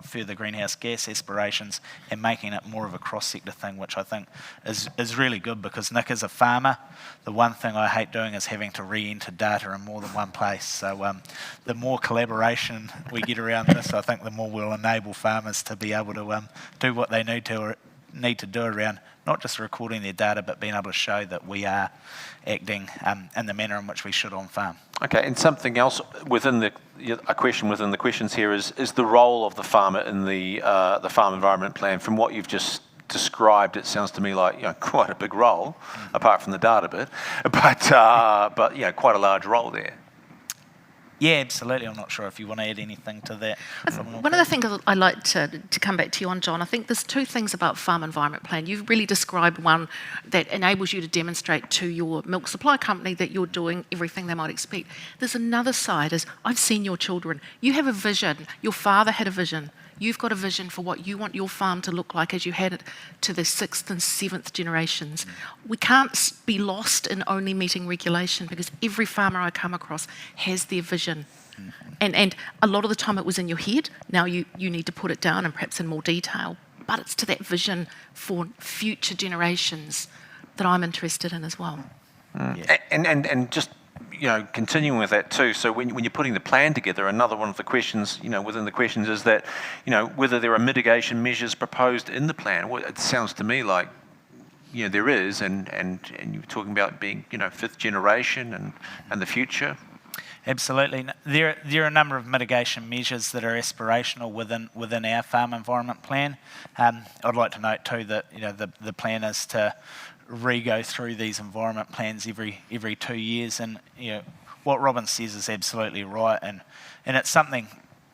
further greenhouse gas aspirations and making it more of a cross-sector thing, which I think is really good, because Nick, as a farmer, the one thing I hate doing is having to re-enter data in more than one place. So the more collaboration we get around this, I think the more we'll enable farmers to be able to do what they need to do around not just recording their data, but being able to show that we are acting in the manner in which we should on farm. Okay, and something else within a question within the questions here is the role of the farmer in the farm environment plan. From what you've just described, it sounds to me like quite a big role, apart from the data bit, but quite a large role there. Yeah, absolutely. I'm not sure if you want to add anything to that. One of the things I'd like to come back to you on, John, I think there's two things about farm environment plan. You've really described one that enables you to demonstrate to your milk supply company that you're doing everything they might expect. There's another side, is I've seen your children. You have a vision. Your father had a vision. You've got a vision for what you want your farm to look like as you had it to the 6th and 7th generations. We can't be lost in only meeting regulation, because every farmer I come across has their vision. And a lot of the time it was in your head. Now you need to put it down and perhaps in more detail. But it's to that vision for future generations that I'm interested in as well. Yeah. And just continuing with that too, so when you're putting the plan together, another one of the questions, within the questions is that, whether there are mitigation measures proposed in the plan. Well, it sounds to me like, there is, and you're talking about being, 5th generation and the future. Absolutely. There are a number of mitigation measures that are aspirational within our farm environment plan. I'd like to note too that, the plan is to re-go through these environment plans every 2 years, and what Robin says is absolutely right, and it's something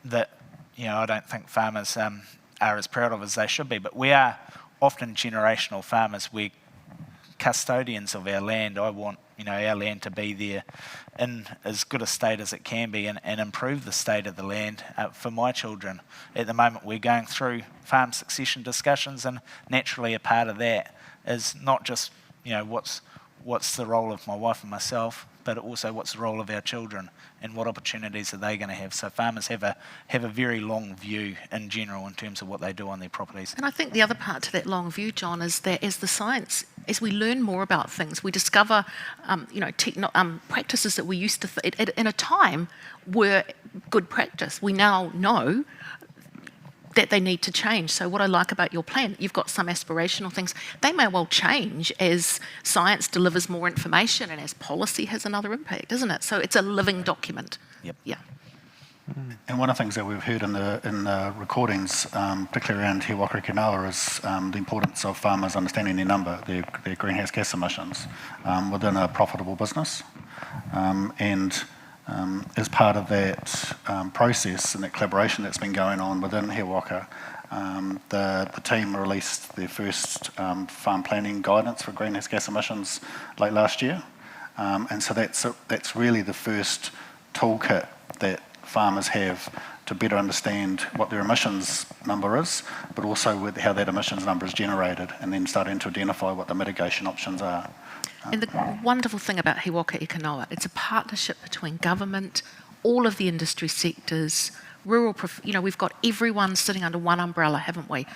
that I don't think farmers are as proud of as they should be, but we are often generational farmers. We're custodians of our land. I want our land to be there in as good a state as it can be, and improve the state of the land for my children. At the moment we're going through farm succession discussions, and naturally a part of that is not just what's the role of my wife and myself, but also what's the role of our children and what opportunities are they going to have. So farmers have a very long view in general in terms of what they do on their properties. And I think the other part to that long view, John, is that as the science, as we learn more about things, we discover practices that we used to in a time were good practice. We now know that they need to change. So what I like about your plan, you've got some aspirational things. They may well change as science delivers more information and as policy has another impact, isn't it? So it's a living document. Yep. Yeah. And one of the things that we've heard in the recordings, particularly around He Waka Kinawa, is the importance of farmers understanding their greenhouse gas emissions within a profitable business. As part of that process and that collaboration that's been going on within He Waka, the team released their first farm planning guidance for greenhouse gas emissions late last year. And so that's really the first toolkit that farmers have to better understand what their emissions number is, but also with how that emissions number is generated, and then starting to identify what the mitigation options are. And the wonderful thing about He Waka Eke Noa, it's a partnership between government, all of the industry sectors, rural, we've got everyone sitting under one umbrella, haven't we?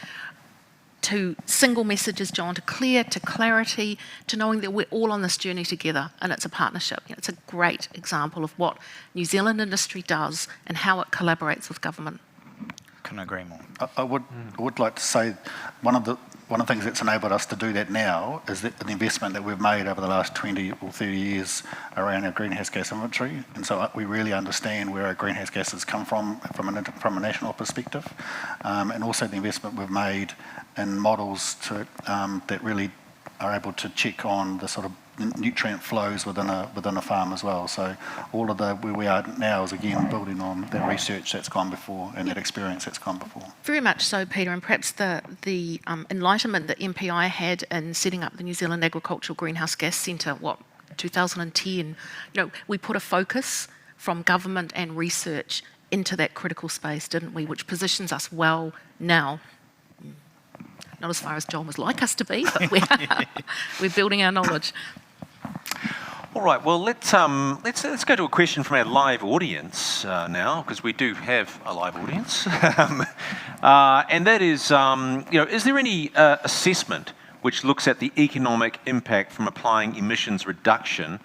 To single messages, John, to clear, to clarity, to knowing that we're all on this journey together, and it's a partnership. It's a great example of what New Zealand industry does and how it collaborates with government. Couldn't agree more. I would like to say one of the things that's enabled us to do that now is the investment that we've made over the last 20 or 30 years around our greenhouse gas inventory, and so we really understand where our greenhouse gases come from a national perspective, and also the investment we've made in models that really are able to check on the sort of nutrient flows within a farm as well. So all of where we are now is again building on that research that's gone before and that experience that's gone before. Very much so, Peter, and perhaps the enlightenment that MPI had in setting up the New Zealand Agricultural Greenhouse Gas Centre, 2010, we put a focus from government and research into that critical space, didn't we, which positions us well now. Not as far as John would like us to be, but we're building our knowledge. All right, well, let's go to a question from our live audience now, because we do have a live audience. And that is, is there any assessment which looks at the economic impact from applying emissions reduction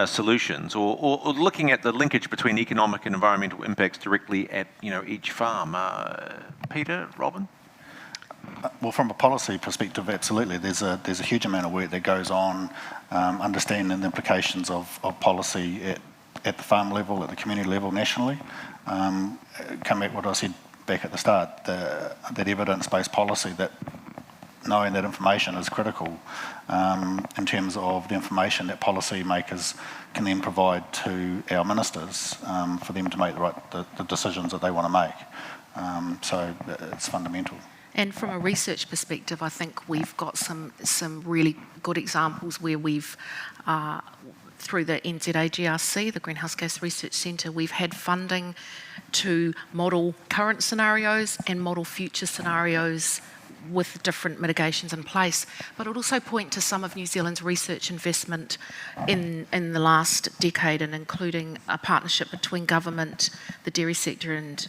solutions, or looking at the linkage between economic and environmental impacts directly at each farm? Peter, Robin? Well, from a policy perspective, absolutely. There's a huge amount of work that goes on understanding the implications of policy at the farm level, at the community level, nationally. Come back to what I said back at the start, that evidence-based policy, that knowing that information is critical in terms of the information that policymakers can then provide to our ministers for them to make the decisions that they want to make. So it's fundamental. And from a research perspective, I think we've got some really good examples where we've, through the NZAGRC, the Greenhouse Gas Research Centre, we've had funding to model current scenarios and model future scenarios with different mitigations in place, but it also point to some of New Zealand's research investment in the last decade, and including a partnership between government, the dairy sector and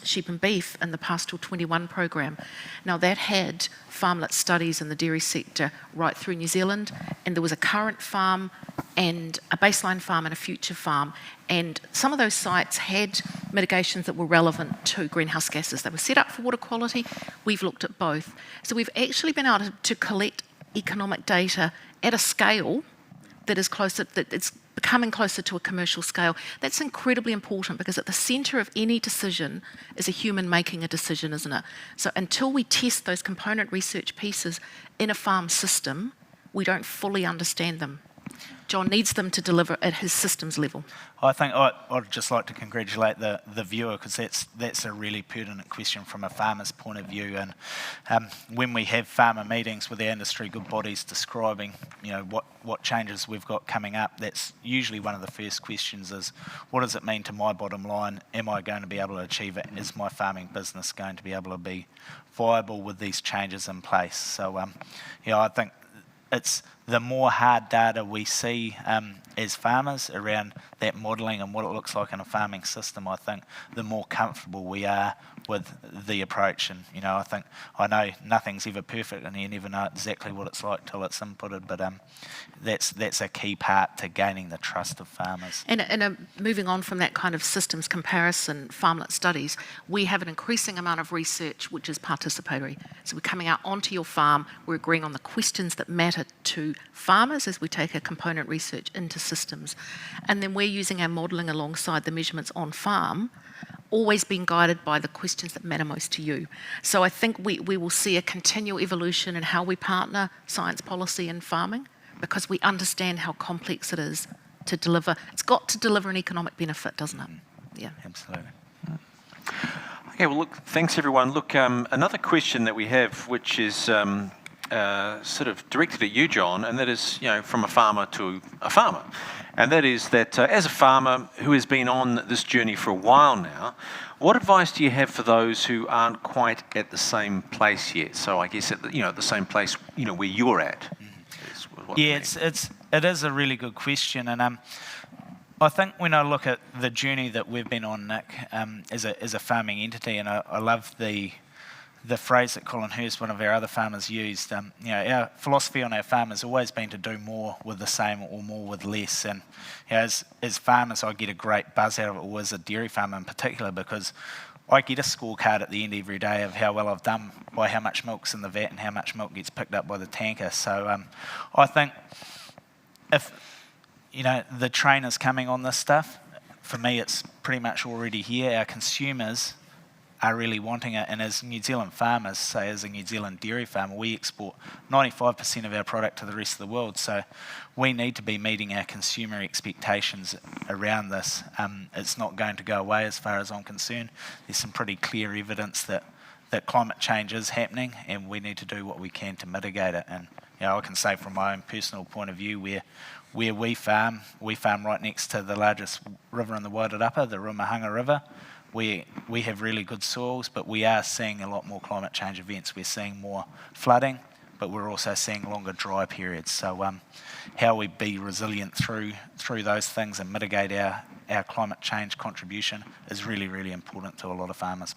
sheep and beef in the Pastoral 21 program. Now that had farmlet studies in the dairy sector right through New Zealand, and there was a current farm and a baseline farm and a future farm, and some of those sites had mitigations that were relevant to greenhouse gases. They were set up for water quality. We've looked at both. So we've actually been able to collect economic data at a scale that is closer, that it's becoming closer to a commercial scale. That's incredibly important, because at the centre of any decision is a human making a decision, isn't it? So until we test those component research pieces in a farm system, we don't fully understand them. John needs them to deliver at his systems level. I think I'd just like to congratulate the viewer, because that's a really pertinent question from a farmer's point of view. And when we have farmer meetings with our industry good bodies describing, what changes we've got coming up, that's usually one of the first questions is, what does it mean to my bottom line? Am I going to be able to achieve it? Is my farming business going to be able to be viable with these changes in place? So, I think it's the more hard data we see as farmers around that modelling and what it looks like in a farming system, I think the more comfortable we are with the approach. And I know nothing's ever perfect, and you never know exactly what it's like till it's inputted, but that's a key part to gaining the trust of farmers. And moving on from that kind of systems comparison, farmlet studies, we have an increasing amount of research which is participatory. So we're coming out onto your farm, we're agreeing on the questions that matter to farmers as we take our component research into systems. And then we're using our modelling alongside the measurements on farm, always being guided by the questions that matter most to you. So I think we will see a continual evolution in how we partner science policy and farming, because we understand how complex it is to deliver. It's got to deliver an economic benefit, doesn't it? Yeah. Absolutely. Okay, well, look, thanks everyone. Look, another question that we have, which is sort of directed at you, John, and that is, from a farmer to a farmer. And that is that as a farmer who has been on this journey for a while now, what advice do you have for those who aren't quite at the same place yet? So I guess at the same place, where you're at. Yeah, it is a really good question, and I think when I look at the journey that we've been on, Nick, as a farming entity, and I love the phrase that Colin Hurst, one of our other farmers, used. Our philosophy on our farm has always been to do more with the same or more with less. And as farmers, I get a great buzz out of it, or as a dairy farmer in particular, because I get a scorecard at the end every day of how well I've done by how much milk's in the vat and how much milk gets picked up by the tanker. So I think if the train is coming on this stuff, for me it's pretty much already here. Our consumers are really wanting it, and as New Zealand farmers, say as a New Zealand dairy farmer, we export 95% of our product to the rest of the world, so we need to be meeting our consumer expectations around this. It's not going to go away as far as I'm concerned. There's some pretty clear evidence that climate change is happening, and we need to do what we can to mitigate it. And I can say from my own personal point of view, where we farm right next to the largest river in the Wairarapa, the Rumahanga River. We have really good soils, but we are seeing a lot more climate change events. We're seeing more flooding, but we're also seeing longer dry periods. So how we be resilient through those things and mitigate our climate change contribution is really, really important to a lot of farmers.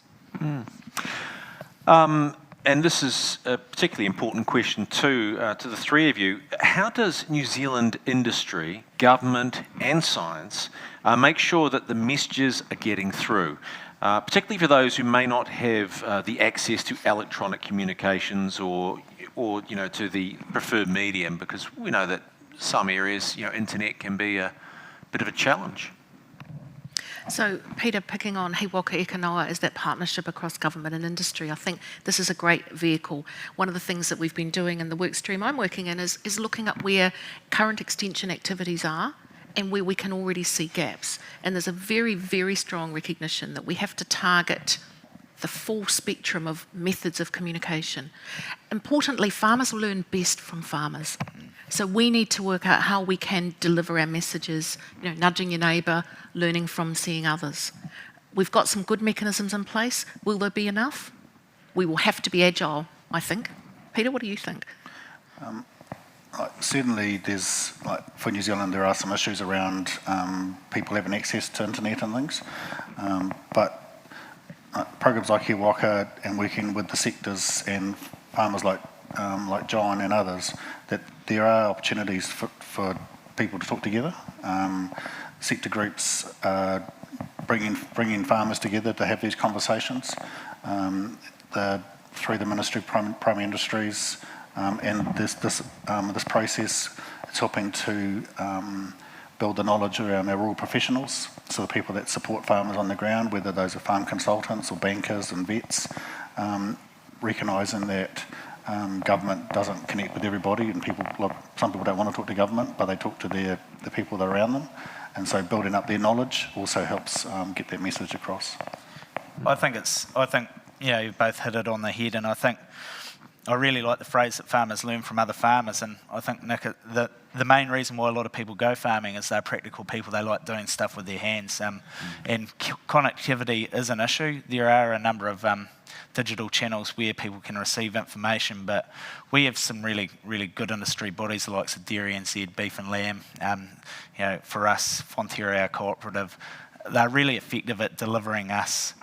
And this is a particularly important question too, to the three of you. How does New Zealand industry, government and science make sure that the messages are getting through, particularly for those who may not have the access to electronic communications or to the preferred medium, because we know that some areas, internet can be a bit of a challenge. So, Peter, picking on He Waka Eka Noa is that partnership across government and industry. I think this is a great vehicle. One of the things that we've been doing in the work stream I'm working in is looking at where current extension activities are and where we can already see gaps. And there's a very, very strong recognition that we have to target the full spectrum of methods of communication. Importantly, farmers learn best from farmers. So we need to work out how we can deliver our messages, nudging your neighbour, learning from seeing others. We've got some good mechanisms in place. Will there be enough? We will have to be agile, I think. Peter, what do you think? Certainly there's, for New Zealand, there are some issues around people having access to internet and things. But programs like He Waka and working with the sectors and farmers like John and others, that there are opportunities for people to talk together. Sector groups bringing farmers together to have these conversations. Through the Ministry of Primary Industries and this process, it's helping to build the knowledge around our rural professionals, so the people that support farmers on the ground, whether those are farm consultants or bankers and vets, recognising that government doesn't connect with everybody, and some people don't want to talk to government, but they talk to the people that are around them, and so building up their knowledge also helps get that message across. I think you've both hit it on the head, and I really like the phrase that farmers learn from other farmers, and I think, Nick, the main reason why a lot of people go farming is they're practical people. They like doing stuff with their hands, and connectivity is an issue. There are a number of digital channels where people can receive information, but we have some really, really good industry bodies, the likes of Dairy NZ, Beef and Lamb. For us, Fonterra, our cooperative, they're really effective at delivering us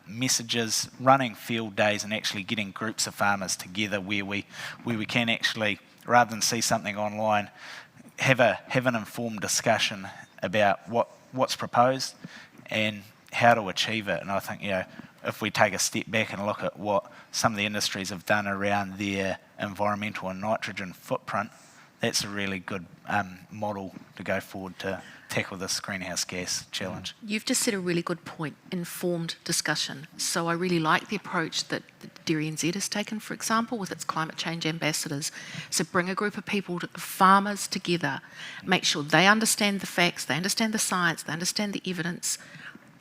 messages, running field days, and actually getting groups of farmers together where we can actually, rather than see something online, have an informed discussion about what's proposed and how to achieve it. And I think if we take a step back and look at what some of the industries have done around their environmental and nitrogen footprint, that's a really good model to go forward to tackle this greenhouse gas challenge. You've just said a really good point, informed discussion. So I really like the approach that Dairy NZ has taken, for example, with its climate change ambassadors. So bring a group of people, farmers together, make sure they understand the facts, they understand the science, they understand the evidence.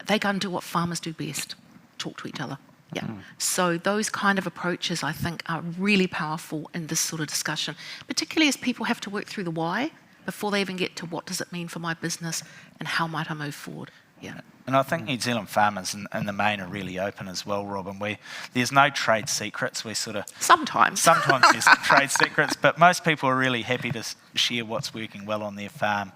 They go and do what farmers do best, talk to each other. Yeah. So those kind of approaches, I think, are really powerful in this sort of discussion, particularly as people have to work through the why before they even get to what does it mean for my business and how might I move forward. Yeah. And I think New Zealand farmers in the main are really open as well, Robin. There's no trade secrets. We sort of sometimes there's trade secrets, but most people are really happy to share what's working well on their farm,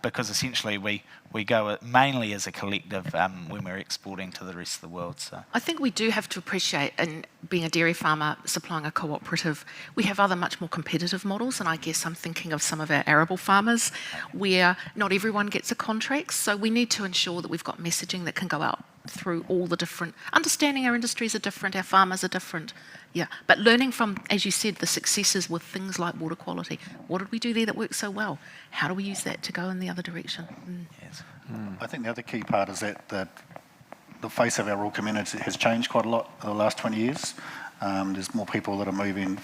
because essentially we go mainly as a collective when we're exporting to the rest of the world. So I think we do have to appreciate, in being a dairy farmer supplying a cooperative, we have other much more competitive models, and I guess I'm thinking of some of our arable farmers where not everyone gets a contract, so we need to ensure that we've got messaging that can go out through all the different, understanding our industries are different, our farmers are different, yeah, but learning from, as you said, the successes with things like water quality. What did we do there that worked so well? How do we use that to go in the other direction? Yes. I think the other key part is that the face of our rural community has changed quite a lot in the last 20 years. There's more people that are moving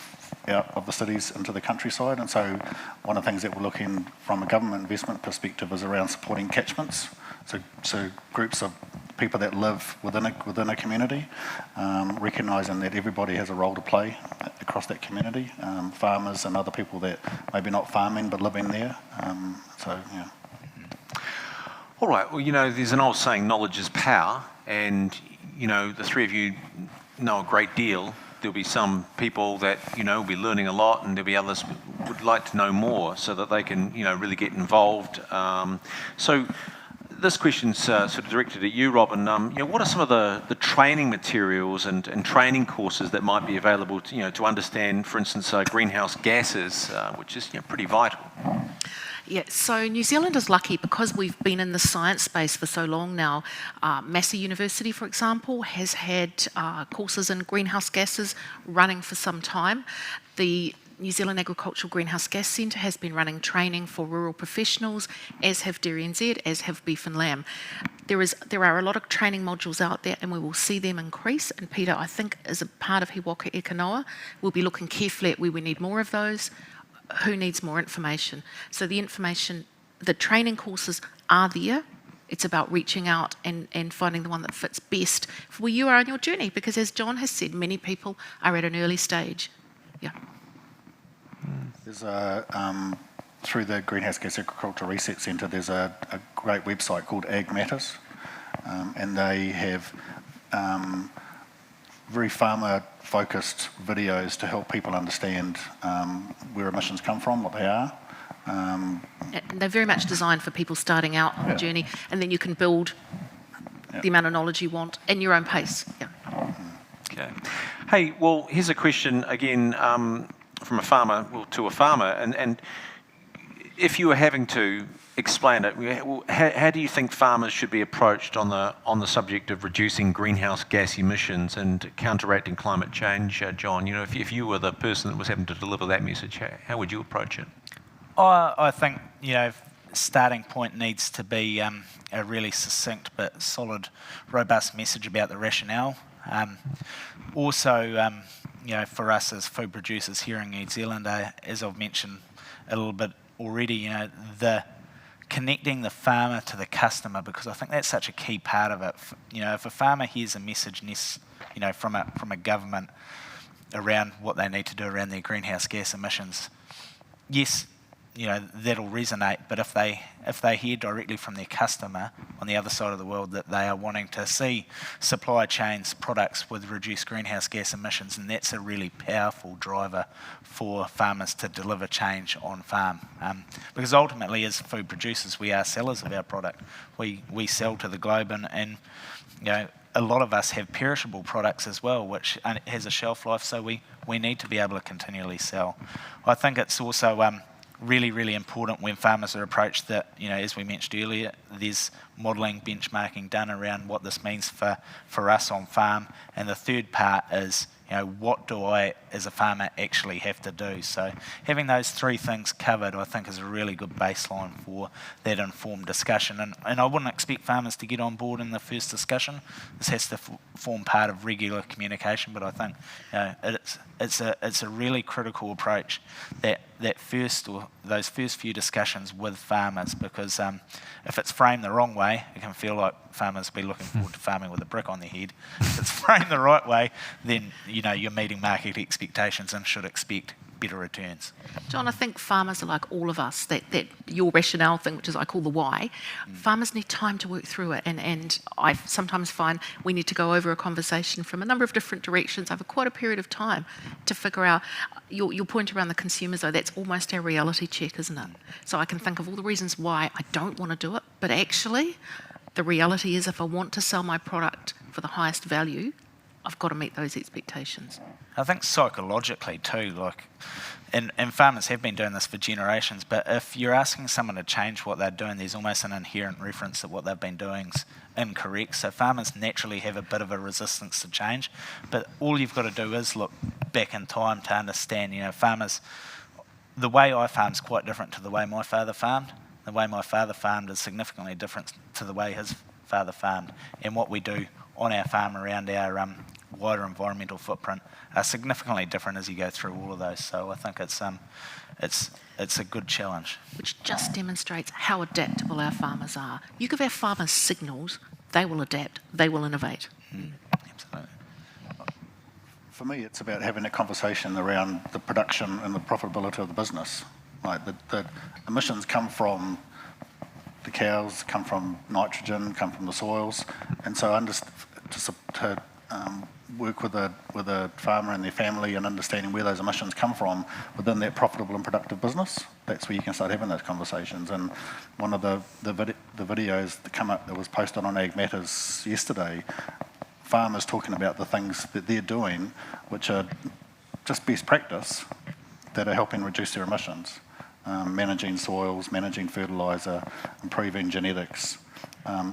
out of the cities into the countryside, and so one of the things that we're looking from a government investment perspective is around supporting catchments. So groups of people that live within a community, recognising that everybody has a role to play across that community, farmers and other people that maybe not farming but living there. So yeah. All right, well, there's an old saying, knowledge is power, and, the three of you know a great deal. There'll be some people that, will be learning a lot, and there'll be others who would like to know more so that they can, really get involved. So this question's sort of directed at you, Robin. What are some of the training materials and training courses that might be available to understand, for instance, greenhouse gases, which is pretty vital? Yeah, so New Zealand is lucky because we've been in the science space for so long now. Massey University, for example, has had courses in greenhouse gases running for some time. The New Zealand Agricultural Greenhouse Gas Centre has been running training for rural professionals, as have Dairy NZ, as have Beef and Lamb. There are a lot of training modules out there, and we will see them increase. And Peter, I think, as a part of He Waka e Kanoa, we'll be looking carefully at where we need more of those, who needs more information. So the training courses are there. It's about reaching out and finding the one that fits best for where you are on your journey, because as John has said, many people are at an early stage. Yeah. There's through the Greenhouse Gas Agriculture Research Centre, there's a great website called Ag Matters, and they have very farmer-focused videos to help people understand where emissions come from, what they are. And they're very much designed for people starting out on the journey, and then you can build the amount of knowledge you want in your own pace. Yeah. Okay. Hey, well, here's a question again from a farmer to a farmer, and if you were having to explain it, how do you think farmers should be approached on the subject of reducing greenhouse gas emissions and counteracting climate change, John? If you were the person that was having to deliver that message, how would you approach it? I think, starting point needs to be a really succinct but solid, robust message about the rationale. Also, for us as food producers here in New Zealand, as I've mentioned a little bit already, the connecting the farmer to the customer, because I think that's such a key part of it. If a farmer hears a message, from a government around what they need to do around their greenhouse gas emissions, yes, that'll resonate. But if they hear directly from their customer on the other side of the world that they are wanting to see supply chains products with reduced greenhouse gas emissions, and that's a really powerful driver for farmers to deliver change on farm. Because ultimately, as food producers, we are sellers of our product. We sell to the globe, and a lot of us have perishable products as well, which has a shelf life, so we need to be able to continually sell. I think it's also really, really important when farmers are approached that, as we mentioned earlier, there's modelling, benchmarking done around what this means for us on farm. And the third part is, what do I, as a farmer, actually have to do? So having those three things covered, I think, is a really good baseline for that informed discussion. And I wouldn't expect farmers to get on board in the first discussion. This has to form part of regular communication, but I think it's a really critical approach, those first few discussions with farmers, because if it's framed the wrong way, way, it can feel like farmers will be looking forward to farming with a brick on their head. If it's framed the right way, then you're meeting market expectations and should expect better returns. John, I think farmers are like all of us, that your rationale thing, which is I call the why, farmers need time to work through it, and I sometimes find we need to go over a conversation from a number of different directions over quite a period of time to figure out your point around the consumers, though. That's almost our reality check, isn't it? So I can think of all the reasons why I don't want to do it, but actually the reality is if I want to sell my product for the highest value, I've got to meet those expectations. I think psychologically too, and farmers have been doing this for generations, but if you're asking someone to change what they're doing, there's almost an inherent reference that what they've been doing is incorrect. So farmers naturally have a bit of a resistance to change, but all you've got to do is look back in time to understand, farmers, the way I farm is quite different to the way my father farmed. The way my father farmed is significantly different to the way his father farmed, and what we do on our farm around our wider environmental footprint are significantly different as you go through all of those. So I think it's a good challenge. Which just demonstrates how adaptable our farmers are. You give our farmers signals, they will adapt, they will innovate. Absolutely. For me, it's about having a conversation around the production and the profitability of the business. Like the emissions come from the cows, come from nitrogen, come from the soils, and so to work with a farmer and their family and understanding where those emissions come from within that profitable and productive business, that's where you can start having those conversations. And one of the videos that was posted on Ag Matters yesterday, farmers talking about the things that they're doing, which are just best practice, that are helping reduce their emissions. Managing soils, managing fertiliser, improving genetics.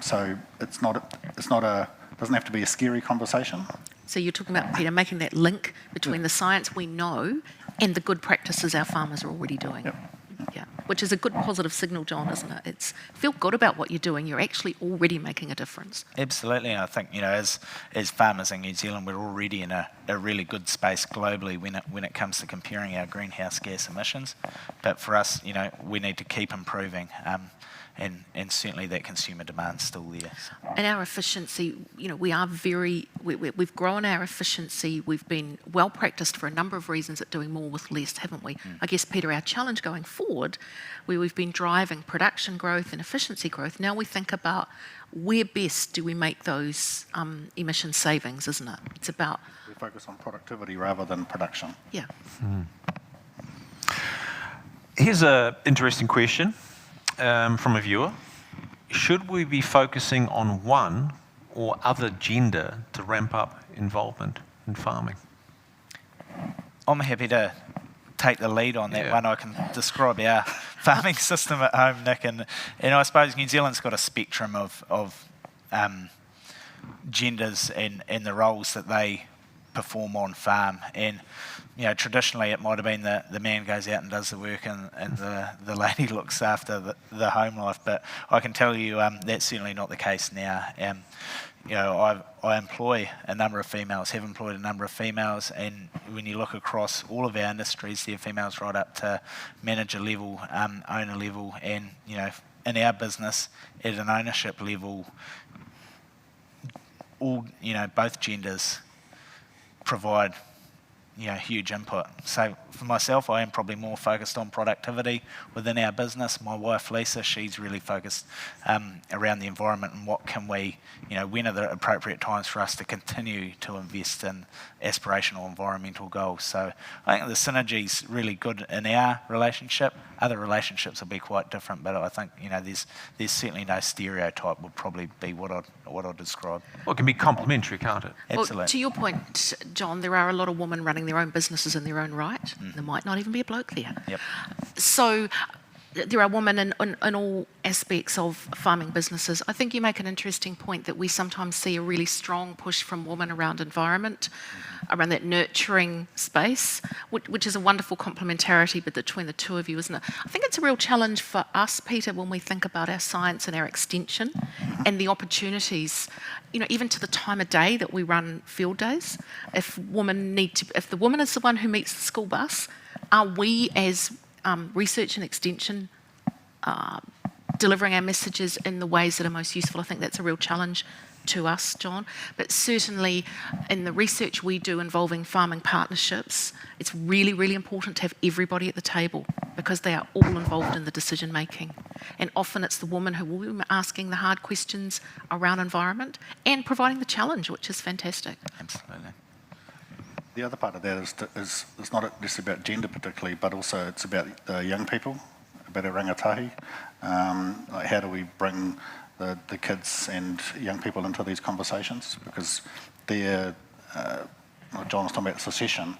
So it doesn't have to be a scary conversation. So you're talking about, Peter, making that link between the science we know and the good practices our farmers are already doing. Yep. Yeah, which is a good positive signal, John, isn't it? Feel good about what you're doing. You're actually already making a difference. Absolutely, and I think as farmers in New Zealand, we're already in a really good space globally when it comes to comparing our greenhouse gas emissions. But for us, we need to keep improving. And certainly that consumer demand's still there. And our efficiency, we've grown our efficiency. We've been well practiced for a number of reasons at doing more with less, haven't we? I guess, Peter, our challenge going forward, where we've been driving production growth and efficiency growth, now we think about where best do we make those emission savings, isn't it? It's about... We focus on productivity rather than production. Yeah. Here's an interesting question. From a viewer, should we be focusing on one or other gender to ramp up involvement in farming? I'm happy to take the lead on that one. I can describe our farming system at home, Nick, and I suppose New Zealand's got a spectrum of genders and the roles that they perform on farm, and traditionally it might have been the man goes out and does the work and the lady looks after the home life, but I can tell you that's certainly not the case now. I employ a number of females, have employed a number of females, and when you look across all of our industries, there are females right up to manager level, owner level, and in our business at an ownership level, all both genders provide huge input. So for myself, I am probably more focused on productivity within our business. My wife Lisa, she's really focused around the environment and what can we, when are the appropriate times for us to continue to invest in aspirational environmental goals. So I think the synergy's really good in our relationship. Other relationships will be quite different, but I think there's certainly no stereotype would probably be what I'd describe. Well, it can be complementary, can't it? Absolutely. Well, to your point, John, there are a lot of women running their own businesses in their own right. There might not even be a bloke there. Yep. So there are women in all aspects of farming businesses. I think you make an interesting point that we sometimes see a really strong push from women around environment, around that nurturing space, which is a wonderful complementarity between the two of you, isn't it? I think it's a real challenge for us, Peter, when we think about our science and our extension and the opportunities, even to the time of day that we run field days. If the woman is the one who meets the school bus, are we as research and extension delivering our messages in the ways that are most useful. I think that's a real challenge to us, John. But certainly in the research we do involving farming partnerships, it's really, really important to have everybody at the table because they are all involved in the decision making. And often it's the woman who will be asking the hard questions around environment and providing the challenge, which is fantastic. Absolutely. The other part of that is it's not necessarily about gender particularly, but also it's about young people, about our rangatahi. Like how do we bring the kids and young people into these conversations, because they're, John was talking about secession,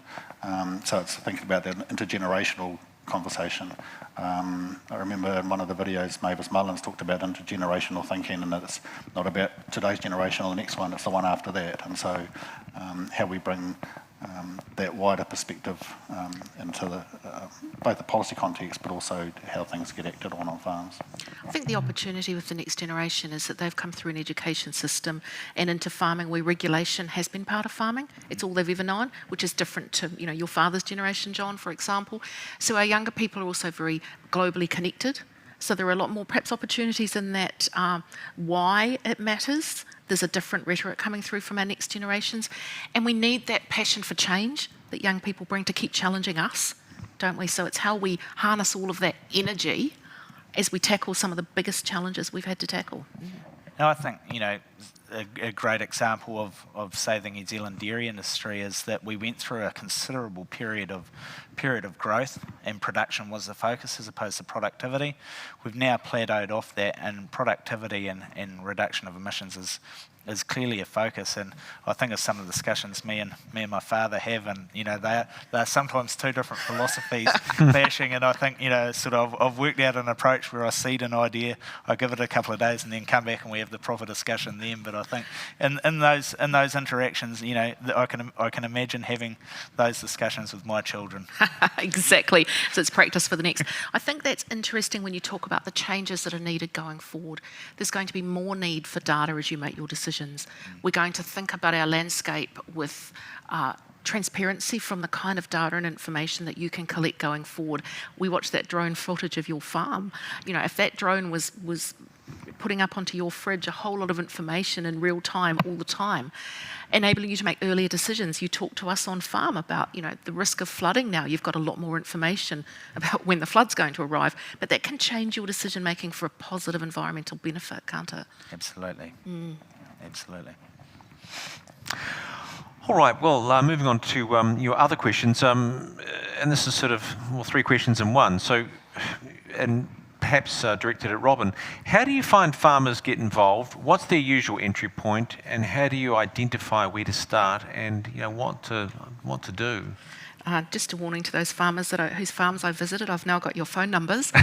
so it's thinking about that intergenerational conversation. I remember in one of the videos Mavis Mullins talked about intergenerational thinking, and that it's not about today's generation or the next one, it's the one after that, and so how we bring that wider perspective into both the policy context but also how things get acted on farms. I think the opportunity with the next generation is that they've come through an education system and into farming where regulation has been part of farming. It's all they've ever known, which is different to your father's generation, John, for example. So our younger people are also very globally connected. So there are a lot more perhaps opportunities in that why it matters. There's a different rhetoric coming through from our next generations. And we need that passion for change that young people bring to keep challenging us, don't we? So it's how we harness all of that energy as we tackle some of the biggest challenges we've had to tackle. Now, I think, a great example of, say, the New Zealand dairy industry is that we went through a considerable period of growth, and production was the focus as opposed to productivity. We've now plateaued off that, and productivity and reduction of emissions is clearly a focus. And I think of some of the discussions me and my father have, and they're sometimes two different philosophies clashing. And I think I've worked out an approach where I seed an idea, I give it a couple of days, and then come back and we have the proper discussion then. But I think in those interactions, I can imagine having those discussions with my children. Exactly. So it's practice for the next. I think that's interesting when you talk about the changes that are needed going forward. There's going to be more need for data as you make your decisions. We're going to think about our landscape with transparency from the kind of data and information that you can collect going forward. We watched that drone footage of your farm. If that drone was putting up onto your fridge a whole lot of information in real time all the time, enabling you to make earlier decisions. You talk to us on farm about, the risk of flooding now. You've got a lot more information about when the flood's going to arrive, but that can change your decision making for a positive environmental benefit, can't it? Absolutely. Absolutely. All right, well, moving on to your other questions, and this is sort of three questions in one. So, and perhaps directed at Robin, how do you find farmers get involved? What's their usual entry point, and how do you identify where to start and what to do? Just a warning to those farmers whose farms I visited, I've now got your phone numbers.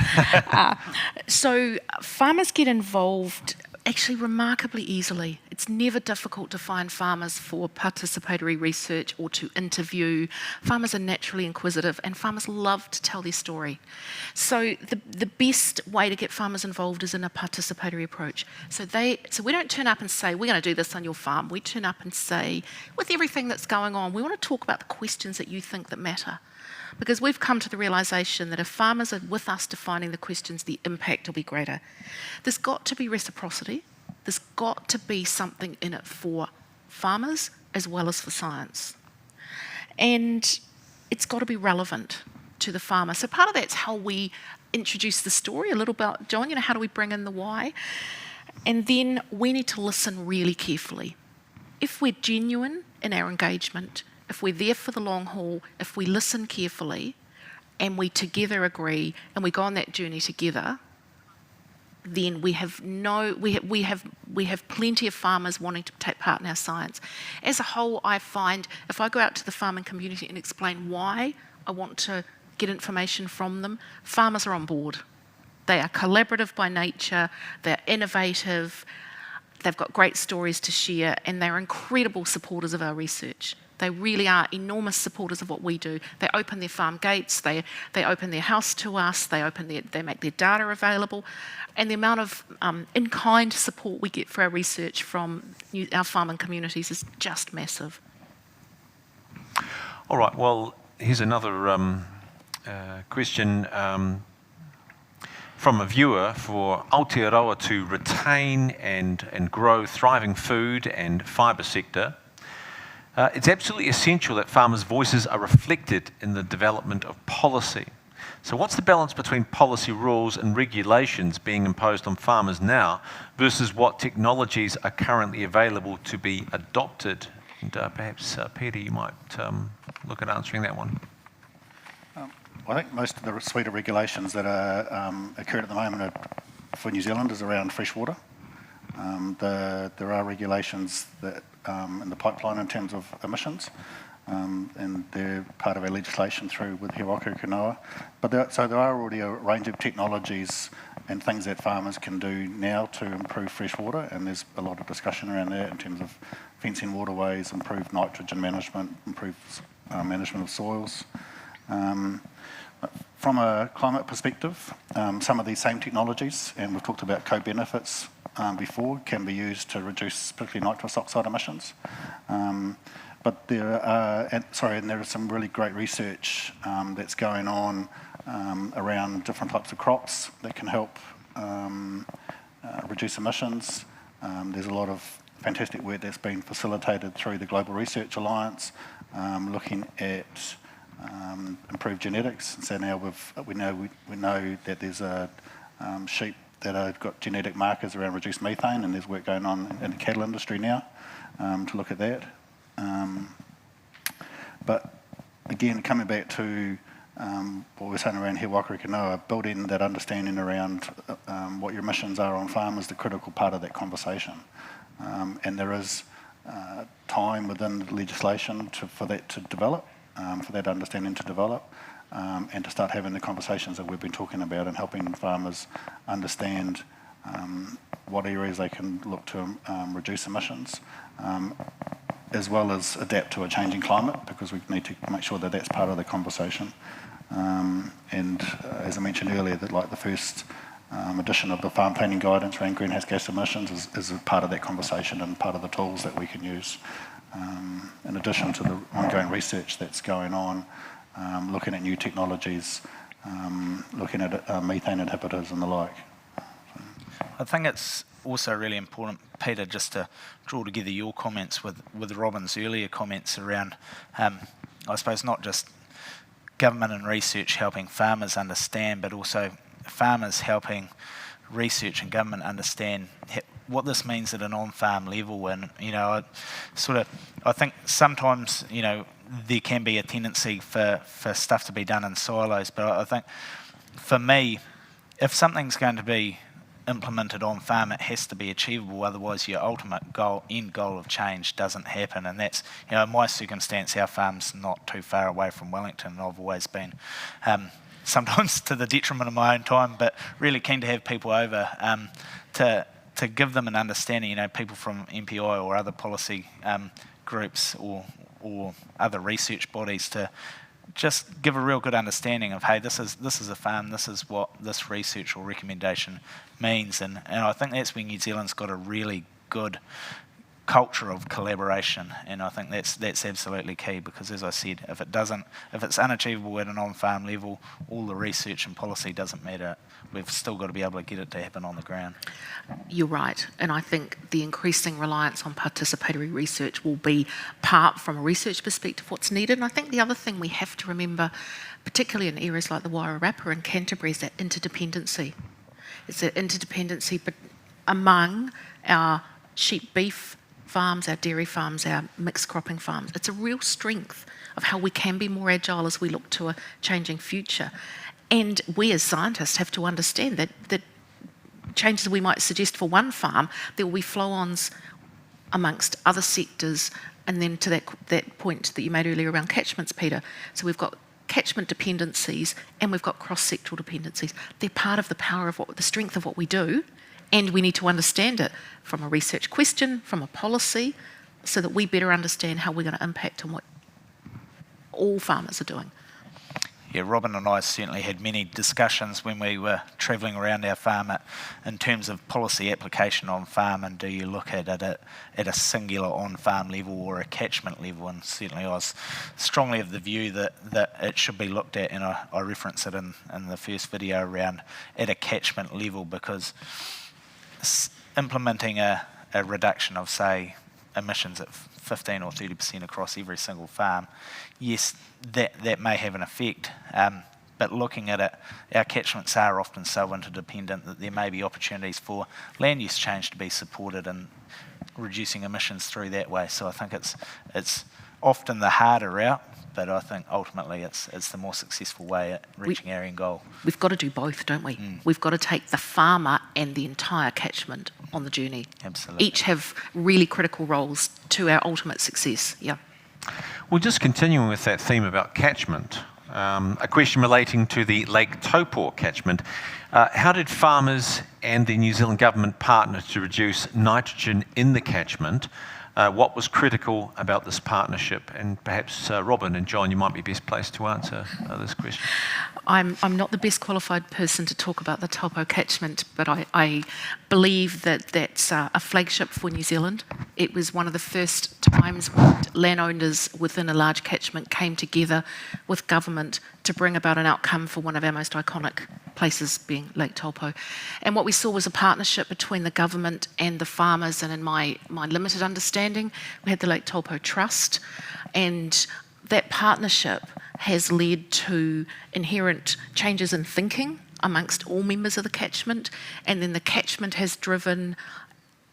So farmers get involved actually remarkably easily. It's never difficult to find farmers for participatory research or to interview. Farmers are naturally inquisitive, and farmers love to tell their story. So the best way to get farmers involved is in a participatory approach. So we don't turn up and say, we're going to do this on your farm. We turn up and say, with everything that's going on, we want to talk about the questions that you think that matter. Because we've come to the realisation that if farmers are with us defining the questions, the impact will be greater. There's got to be reciprocity. There's got to be something in it for farmers as well as for science. And it's got to be relevant to the farmer. So part of that's how we introduce the story a little bit. John, how do we bring in the why? And then we need to listen really carefully. If we're genuine in our engagement, if we're there for the long haul, if we listen carefully and we together agree and we go on that journey together, then we have plenty of farmers wanting to take part in our science. As a whole, I find if I go out to the farming community and explain why I want to get information from them, farmers are on board. They are collaborative by nature, they're innovative, they've got great stories to share, and they're incredible supporters of our research. They really are enormous supporters of what we do. They open their farm gates, they open their house to us, they make their data available, and the amount of in-kind support we get for our research from our farming communities is just massive. All right, well, here's another question from a viewer for Aotearoa to retain and grow thriving food and fibre sector, it's absolutely essential that farmers' voices are reflected in the development of policy. So what's the balance between policy rules and regulations being imposed on farmers now versus what technologies are currently available to be adopted? And perhaps, Peter, you might look at answering that one. I think most of the suite of regulations that are occurring at the moment for New Zealand is around freshwater. There are regulations that in the pipeline in terms of emissions, and they're part of our legislation through with He Waka But so there are already a range of technologies and things that farmers can do now to improve freshwater, and there's a lot of discussion around that in terms of fencing waterways, improved nitrogen management, improved management of soils. From a climate perspective, some of these same technologies, and we've talked about co-benefits before, can be used to reduce particularly nitrous oxide emissions. But there are some really great research that's going on around different types of crops that can help reduce emissions. There's a lot of fantastic work that's been facilitated through the Global Research Alliance, looking at improved genetics. So now we know that there's sheep that have got genetic markers around reduced methane, and there's work going on in the cattle industry now to look at that. But again, coming back to what we're saying around He Waka building that understanding around what your emissions are on farm is the critical part of that conversation. And there is time within the legislation for that to develop, for that understanding to develop, and to start having the conversations that we've been talking about and helping farmers understand what areas they can look to reduce emissions, as well as adapt to a changing climate, because we need to make sure that that's part of the conversation. And as I mentioned earlier, that like the first edition of the farm planning guidance around greenhouse gas emissions is a part of that conversation and part of the tools that we can use. In addition to the ongoing research that's going on, looking at new technologies, looking at methane inhibitors and the like. I think it's also really important, Peter, just to draw together your comments with Robin's earlier comments around, I suppose, not just government and research helping farmers understand, but also farmers helping research and government understand what this means at an on-farm level. And, I think sometimes, there can be a tendency for stuff to be done in silos, but I think, for me, if something's going to be implemented on farm, it has to be achievable, otherwise your ultimate end goal of change doesn't happen. And that's, in my circumstance, our farm's not too far away from Wellington, and I've always been, sometimes to the detriment of my own time, but really keen to have people over to give them an understanding, people from MPI or other policy groups or other research bodies, to just give a real good understanding of, hey, this is a farm, this is what this research or recommendation means. And I think that's where New Zealand's got a really good culture of collaboration, and I think that's absolutely key, because, as I said, if it's unachievable at an on-farm level, all the research and policy doesn't matter. We've still got to be able to get it to happen on the ground. You're right, and I think the increasing reliance on participatory research will be part, from a research perspective, what's needed. And I think the other thing we have to remember, particularly in areas like the Wairarapa and Canterbury, is that interdependency. It's that interdependency among our sheep beef farms, our dairy farms, our mixed cropping farms. It's a real strength of how we can be more agile as we look to a changing future. And we as scientists have to understand that changes we might suggest for one farm, there will be flow-ons amongst other sectors. And then to that point that you made earlier around catchments, Peter, so we've got catchment dependencies and we've got cross-sectoral dependencies. They're part of the power of the strength of what we do, and we need to understand it from a research question, from a policy, so that we better understand how we're going to impact on what all farmers are doing. Robin and I certainly had many discussions when we were travelling around our farm in terms of policy application on farm, and do you look at it at a singular on-farm level or a catchment level, and certainly I was strongly of the view that it should be looked at, and I reference it in the first video around at a catchment level, because implementing a reduction of, say, emissions at 15 or 30% across every single farm, yes, that may have an effect, but looking at it, our catchments are often so interdependent that there may be opportunities for land use change to be supported and reducing emissions through that way. So I think it's often the harder route, but I think ultimately it's the more successful way at reaching our end goal. We've got to do both, don't we? We've got to take the farmer and the entire catchment on the journey. Absolutely. Each have really critical roles to our ultimate success. Yeah. Well, just continuing with that theme about catchment, a question relating to the Lake Taupo catchment. How did farmers and the New Zealand government partner to reduce nitrogen in the catchment? What was critical about this partnership? And perhaps Robin and John, you might be best placed to answer this question. I'm not the best qualified person to talk about the Taupo catchment, but I believe that that's a flagship for New Zealand. It was one of the first times when landowners within a large catchment came together with government to bring about an outcome for one of our most iconic places, being Lake Taupo. And what we saw was a partnership between the government and the farmers, and in my limited understanding, we had the Lake Taupo Trust, and that partnership has led to inherent changes in thinking amongst all members of the catchment, and then the catchment has driven,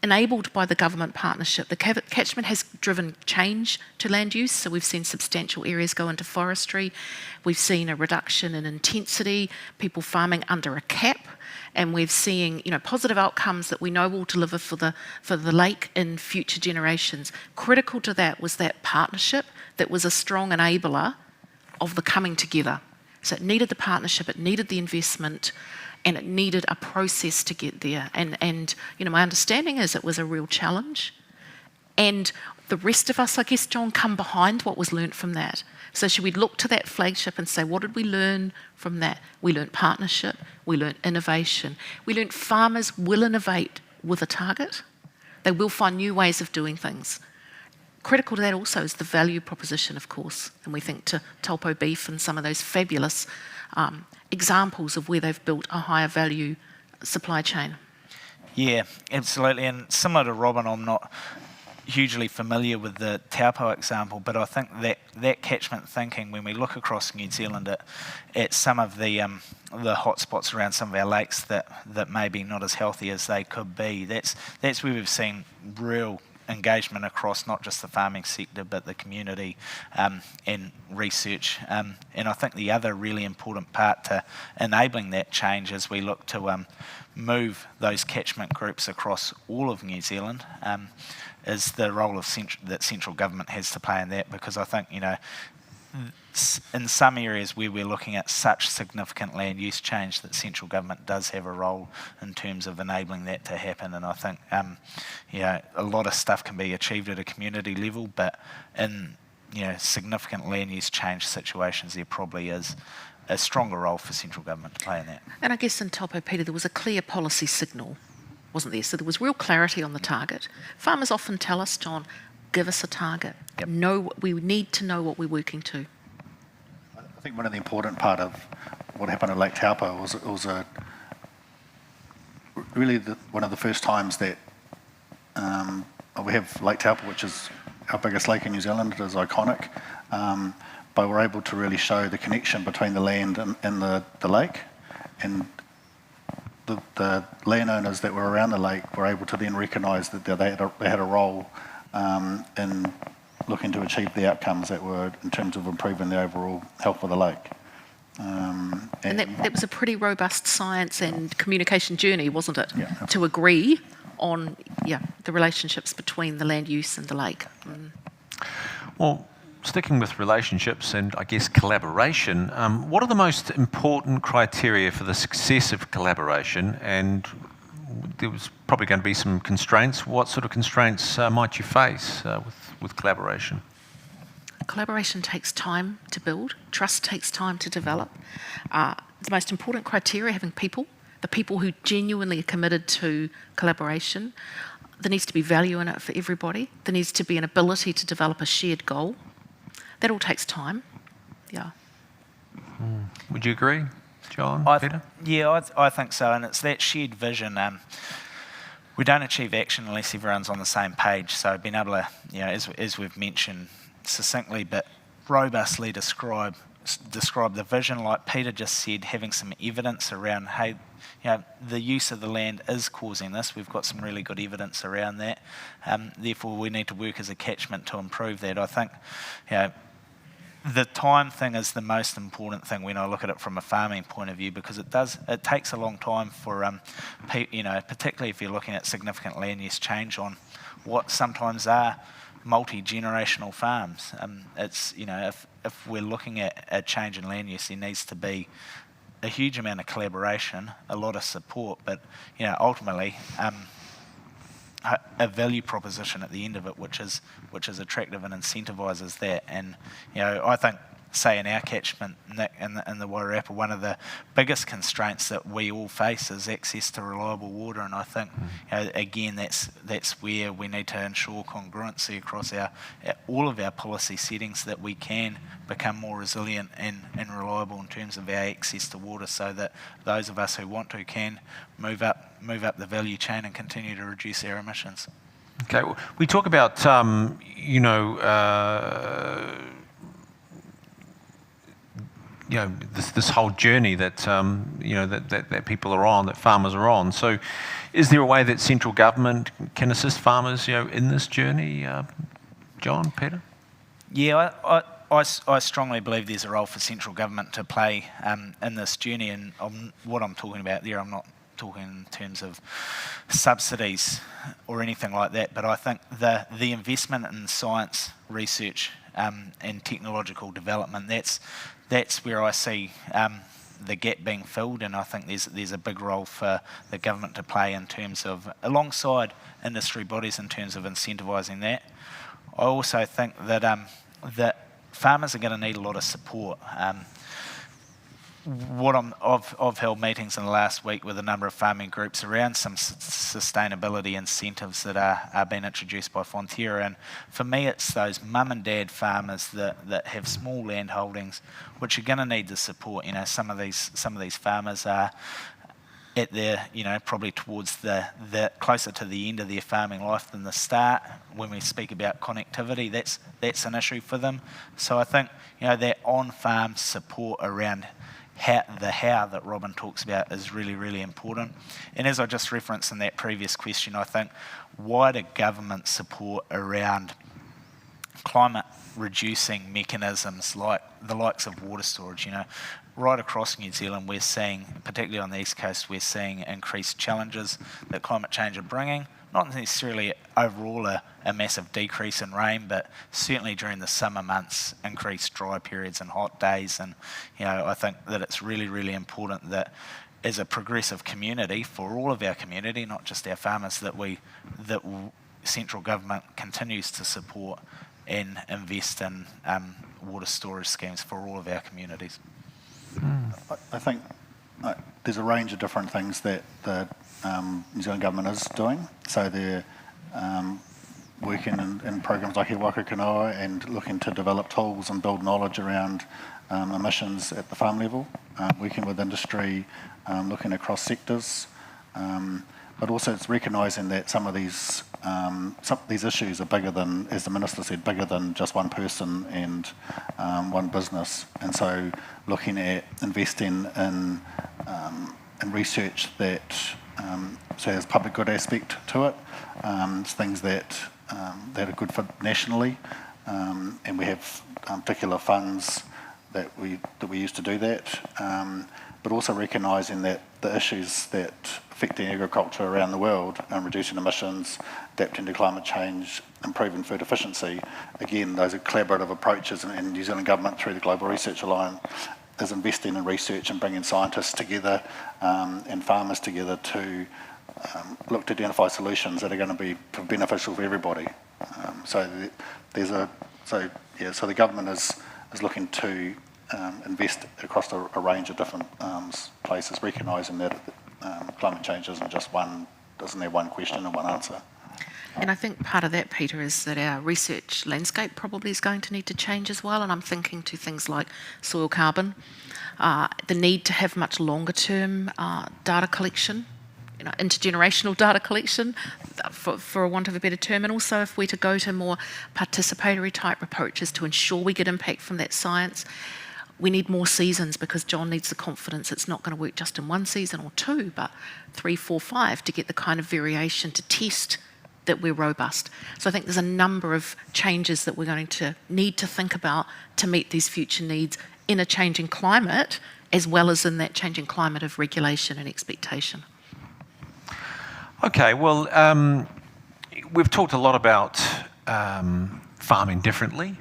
enabled by the government partnership, the catchment has driven change to land use. So we've seen substantial areas go into forestry, we've seen a reduction in intensity, people farming under a cap, and we're seeing positive outcomes that we know will deliver for the lake in future generations. Critical to that was that partnership that was a strong enabler of the coming together. So it needed the partnership, it needed the investment, and it needed a process to get there. And my understanding is it was a real challenge. And the rest of us, I guess, John, come behind what was learnt from that. So should we look to that flagship and say, what did we learn from that? We learnt partnership, we learnt innovation, we learnt farmers will innovate with a target. They will find new ways of doing things. Critical to that also is the value proposition, of course, and we think to Taupo beef and some of those fabulous examples of where they've built a higher value supply chain. Yeah, absolutely, and similar to Robin, I'm not hugely familiar with the Taupo example, but I think that catchment thinking, when we look across New Zealand at some of the hotspots around some of our lakes that may be not as healthy as they could be, that's where we've seen real engagement across not just the farming sector but the community and research. And I think the other really important part to enabling that change as we look to move those catchment groups across all of New Zealand is the role of that central government has to play in that, because I think in some areas where we're looking at such significant land use change, that central government does have a role in terms of enabling that to happen. And I think a lot of stuff can be achieved at a community level, but in significant land use change situations, there probably is a stronger role for central government to play in that. And I guess in Taupo, Peter, there was a clear policy signal, wasn't there? So there was real clarity on the target. Farmers often tell us, John, give us a target. Yep. We need to know what we're working to. I think one of the important part of what happened at Lake Taupo was it was one of the first times that we have Lake Taupo, which is our biggest lake in New Zealand. It is iconic, but we're able to really show the connection between the land and the lake, and the landowners that were around the lake were able to then recognise that they had a role in looking to achieve the outcomes that were in terms of improving the overall health of the lake. And that was a pretty robust science and communication journey, wasn't it? Yeah. To agree on the relationships between the land use and the lake. Well, sticking with relationships and I guess collaboration, what are the most important criteria for the success of collaboration? And there was probably going to be some constraints. What sort of constraints might you face with collaboration? collaboration takes time to build, trust takes time to develop. The most important criteria, having people, the people who genuinely are committed to collaboration. There needs to be value in it for everybody. There needs to be an ability to develop a shared goal. That all takes time, yeah. Would you agree, John, Peter? Yeah, I think so, and it's that shared vision. We don't achieve action unless everyone's on the same page, so being able to, as we've mentioned, succinctly but robustly describe the vision, like Peter just said, having some evidence around, hey, the use of the land is causing this. We've got some really good evidence around that. Therefore, we need to work as a catchment to improve that. I think, the time thing is the most important thing when I look at it from a farming point of view, because it takes a long time for, particularly if you're looking at significant land use change on what sometimes are multi-generational farms. It's, if we're looking at a change in land use, there needs to be a huge amount of collaboration, a lot of support, but ultimately a value proposition at the end of it, which is attractive and incentivises that. And I think, say in our catchment, Nick, in the Wairarapa, one of the biggest constraints that we all face is access to reliable water. And I think again, that's where we need to ensure congruency across all of our policy settings, that we can become more resilient and reliable in terms of our access to water, so that those of us who want to can move up the value chain and continue to reduce our emissions. Okay, we talk about this whole journey that that people are on, that farmers are on. So, is there a way that central government can assist farmers, in this journey? John, Peter? Yeah, I strongly believe there's a role for central government to play in this journey, and what I'm talking about there, I'm not talking in terms of subsidies or anything like that, but I think the investment in science, research and technological development, that's where I see the gap being filled, and I think there's a big role for the government to play in terms of, alongside industry bodies, in terms of incentivising that. I also think that that farmers are going to need a lot of support. I've held meetings in the last week with a number of farming groups around some sustainability incentives that are being introduced by Fonterra, and for me it's those mum and dad farmers that have small land holdings which are going to need the support. Some of these farmers are at their, probably towards the closer to the end of their farming life than the start. When we speak about connectivity, that's an issue for them. So I think that on-farm support around how that Robin talks about is really, really important. And as I just referenced in that previous question, I think wider government support around climate reducing mechanisms like the likes of water storage. Right across New Zealand, we're seeing, particularly on the East Coast, we're seeing increased challenges that climate change are bringing. Not necessarily overall a massive decrease in rain, but certainly during the summer months, increased dry periods and hot days. And I think that it's really, really important that as a progressive community, for all of our community, not just our farmers, that central government continues to support and invest in water storage schemes for all of our communities. I think there's a range of different things that the New Zealand government is doing. So they're working in programs like He Waka Kanoa and looking to develop tools and build knowledge around emissions at the farm level, working with industry, looking across sectors, but also it's recognising that some of these issues are bigger than, as the Minister said, bigger than just one person and one business. And so looking at investing in research that so has public good aspect to it, things that are good for nationally, and we have particular funds that we use to do that, but also recognising that the issues that affecting agriculture around the world, reducing emissions, adapting to climate change, improving food efficiency, again, those are collaborative approaches, and New Zealand Government through the Global Research Alliance is investing in research and bringing scientists together and farmers together to look to identify solutions that are going to be beneficial for everybody. So there's a So the government is looking to invest across a range of different places, recognising that climate change doesn't have one question and one answer. And I think part of that, Peter, is that our research landscape probably is going to need to change as well. And I'm thinking to things like soil carbon, the need to have much longer term data collection, intergenerational data collection, for a want of a better term. And also if we're to go to more participatory type approaches to ensure we get impact from that science, we need more seasons, because John needs the confidence it's not going to work just in one season or two, but 3, 4, 5 to get the kind of variation to test that we're robust. So I think there's a number of changes that we're going to need to think about to meet these future needs in a changing climate, as well as in that changing climate of regulation and expectation. Okay, well, we've talked a lot about farming differently,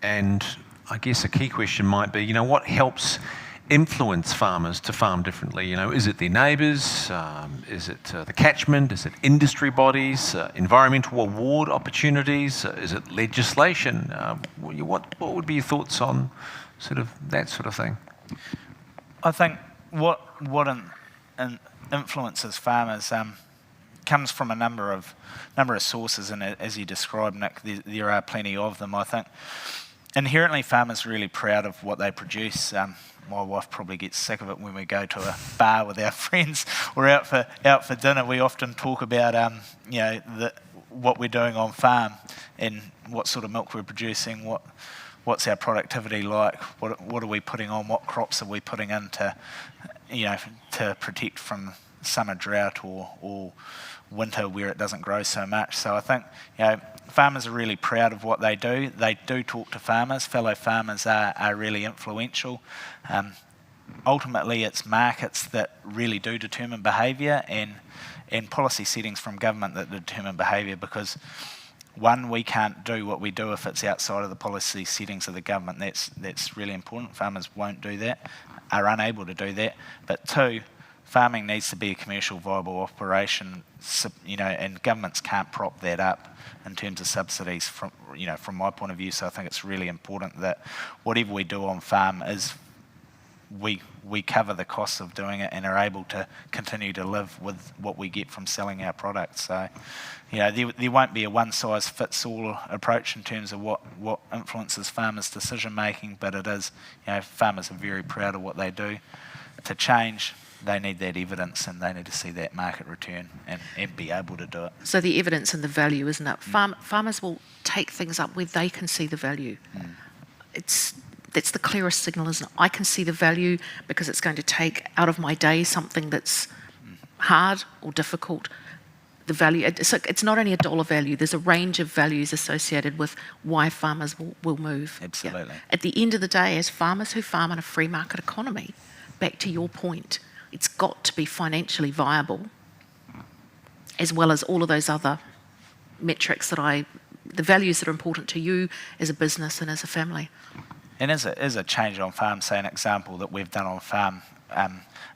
and I guess a key question might be, what helps influence farmers to farm differently? Is it their neighbours? Is it the catchment? Is it industry bodies? Environmental award opportunities? Is it legislation? What would be your thoughts on sort of that sort of thing? I think what influences farmers comes from a number of sources, and as you described, Nick, there are plenty of them. I think inherently farmers are really proud of what they produce. My wife probably gets sick of it when we go to a bar with our friends or out for dinner. We often talk about what we're doing on farm and what sort of milk we're producing, what's our productivity like, what are we putting on, what crops are we putting in to protect from summer drought or winter where it doesn't grow so much. So I think farmers are really proud of what they do. They do talk to farmers. Fellow farmers are really influential. Ultimately, it's markets that really do determine behaviour and policy settings from government that determine behaviour, because one, we can't do what we do if it's outside of the policy settings of the government. That's really important. Farmers won't do that, are unable to do that. But two, farming needs to be a commercial viable operation, and governments can't prop that up in terms of subsidies from my point of view. So I think it's really important that whatever we do on farm is we cover the costs of doing it and are able to continue to live with what we get from selling our products. So there won't be a one-size-fits-all approach in terms of what influences farmers' decision making, but it is, farmers are very proud of what they do. To change, they need that evidence and they need to see that market return and be able to do it. So the evidence and the value, isn't it? Farmers will take things up where they can see the value. That's the clearest signal, isn't it? I can see the value because it's going to take out of my day something that's hard or difficult. The value, it's not only a dollar value, there's a range of values associated with why farmers will move. Absolutely. Yeah. At the end of the day, as farmers who farm in a free market economy, back to your point, it's got to be financially viable, as well as all of those other metrics the values that are important to you as a business and as a family. And as a change on farm, say an example that we've done on farm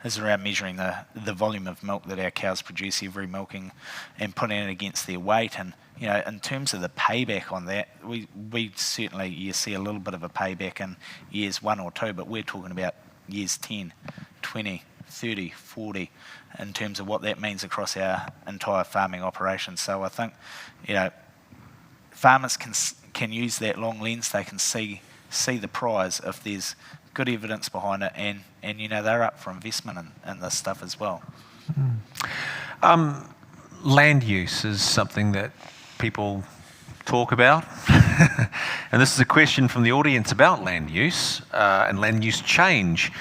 is around measuring the volume of milk that our cows produce every milking and putting it against their weight. And in terms of the payback on that, we certainly, you see a little bit of a payback in years 1 or 2, but we're talking about years 10, 20, 30, 40 in terms of what that means across our entire farming operation. So I think farmers can use that long lens. They can see the prize if there's good evidence behind it, and they're up for investment in this stuff as well. Land use is something that people talk about, and this is a question from the audience about land use and land use change.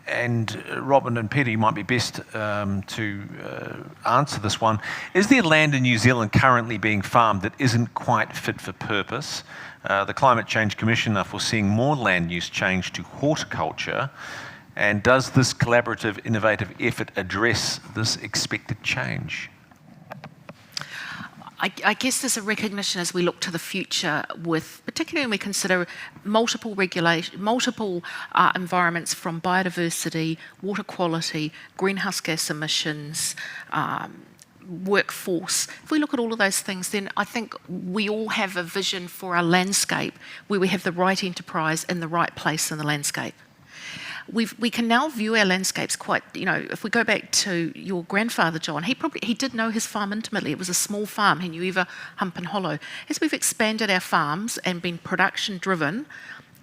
And Robin and Peter, you might be best to answer this one. Is there land in New Zealand currently being farmed that isn't quite fit for purpose? The Climate Change Commission are foreseeing more land use change to horticulture. And does this collaborative, innovative effort address this expected change? I guess there's a recognition as we look to the future, with particularly when we consider multiple environments, from biodiversity, water quality, greenhouse gas emissions, workforce, if we look at all of those things, then I think we all have a vision for our landscape where we have the right enterprise in the right place in the landscape. We can now view our landscapes quite, if we go back to your grandfather, John, he did know his farm intimately. It was a small farm. He knew either hump and hollow. As we've expanded our farms and been production driven,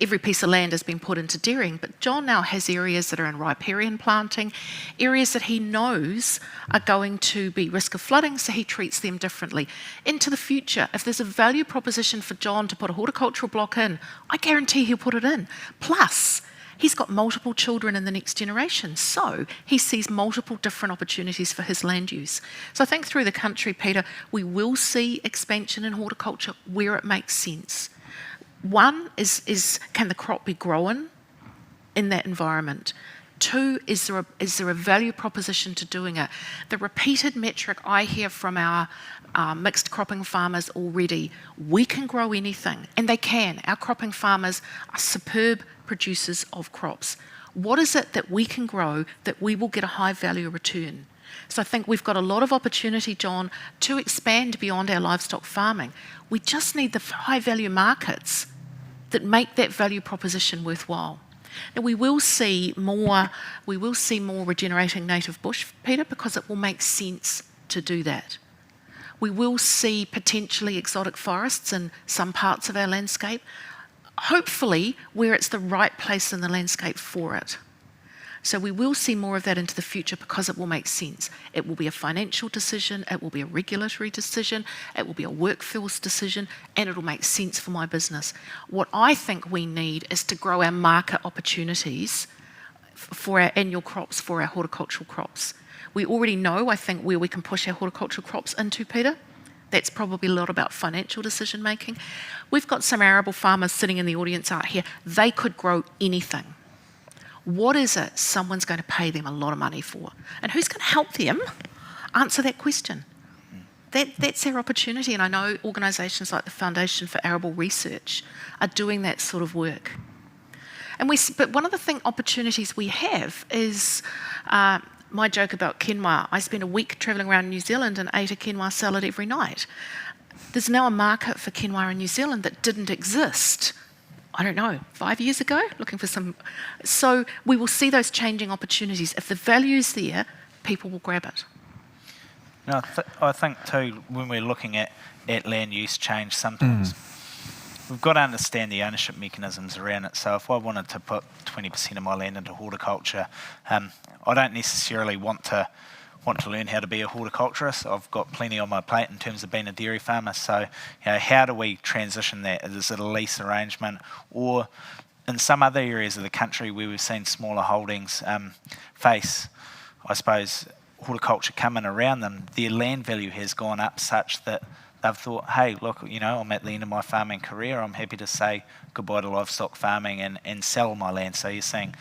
every piece of land has been put into dairying, but John now has areas that are in riparian planting, areas that he knows are going to be risk of flooding, so he treats them differently. Into the future, if there's a value proposition for John to put a horticultural block in, I guarantee he'll put it in. Plus, he's got multiple children in the next generation, so he sees multiple different opportunities for his land use. So I think through the country, Peter, we will see expansion in horticulture where it makes sense. One is can the crop be grown in that environment? Two, is there a value proposition to doing it? The repeated metric I hear from our mixed cropping farmers already, we can grow anything, and they can. Our cropping farmers are superb producers of crops. What is it that we can grow that we will get a high value return? So I think we've got a lot of opportunity, John, to expand beyond our livestock farming. We just need the high value markets that make that value proposition worthwhile. Now we will see more regenerating native bush, Peter, because it will make sense to do that. We will see potentially exotic forests in some parts of our landscape, hopefully where it's the right place in the landscape for it. So we will see more of that into the future because it will make sense. It will be a financial decision, it will be a regulatory decision, it will be a workforce decision, and it'll make sense for my business. What I think we need is to grow our market opportunities for our annual crops, for our horticultural crops. We already know, I think, where we can push our horticultural crops into, Peter. That's probably a lot about financial decision making. We've got some arable farmers sitting in the audience out here. They could grow anything. What is it someone's going to pay them a lot of money for? And who's going to help them answer that question? That's our opportunity, and I know organisations like the Foundation for Arable Research are doing that sort of work. But one of the opportunities we have is my joke about quinoa. I spent a week travelling around New Zealand and ate a quinoa salad every night. There's now a market for quinoa in New Zealand that didn't exist, I don't know, 5 years ago, looking for some. So we will see those changing opportunities. If the value's there, people will grab it. No, I think too, when we're looking at land use change, sometimes we've got to understand the ownership mechanisms around it. So if I wanted to put 20% of my land into horticulture, I don't necessarily want to learn how to be a horticulturist. I've got plenty on my plate in terms of being a dairy farmer. So, how do we transition that? Is it a lease arrangement, or in some other areas of the country where we've seen smaller holdings face, I suppose, horticulture coming around them, their land value has gone up such that they've thought, hey, look, I'm at the end of my farming career. I'm happy to say goodbye to livestock farming and sell my land. So you're seeing,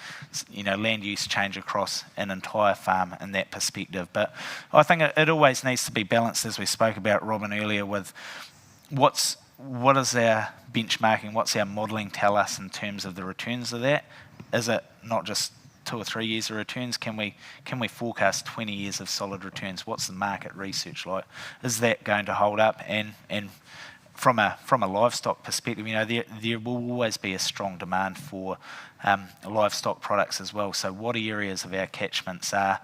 land use change across an entire farm in that perspective. But I think it always needs to be balanced, as we spoke about, Robin, earlier, with what is our benchmarking, what's our modelling tell us in terms of the returns of that? Is it not just 2 or 3 years of returns? Can we forecast 20 years of solid returns? What's the market research like? Is that going to hold up? And from a livestock perspective, there will always be a strong demand for livestock products as well. So what areas of our catchments are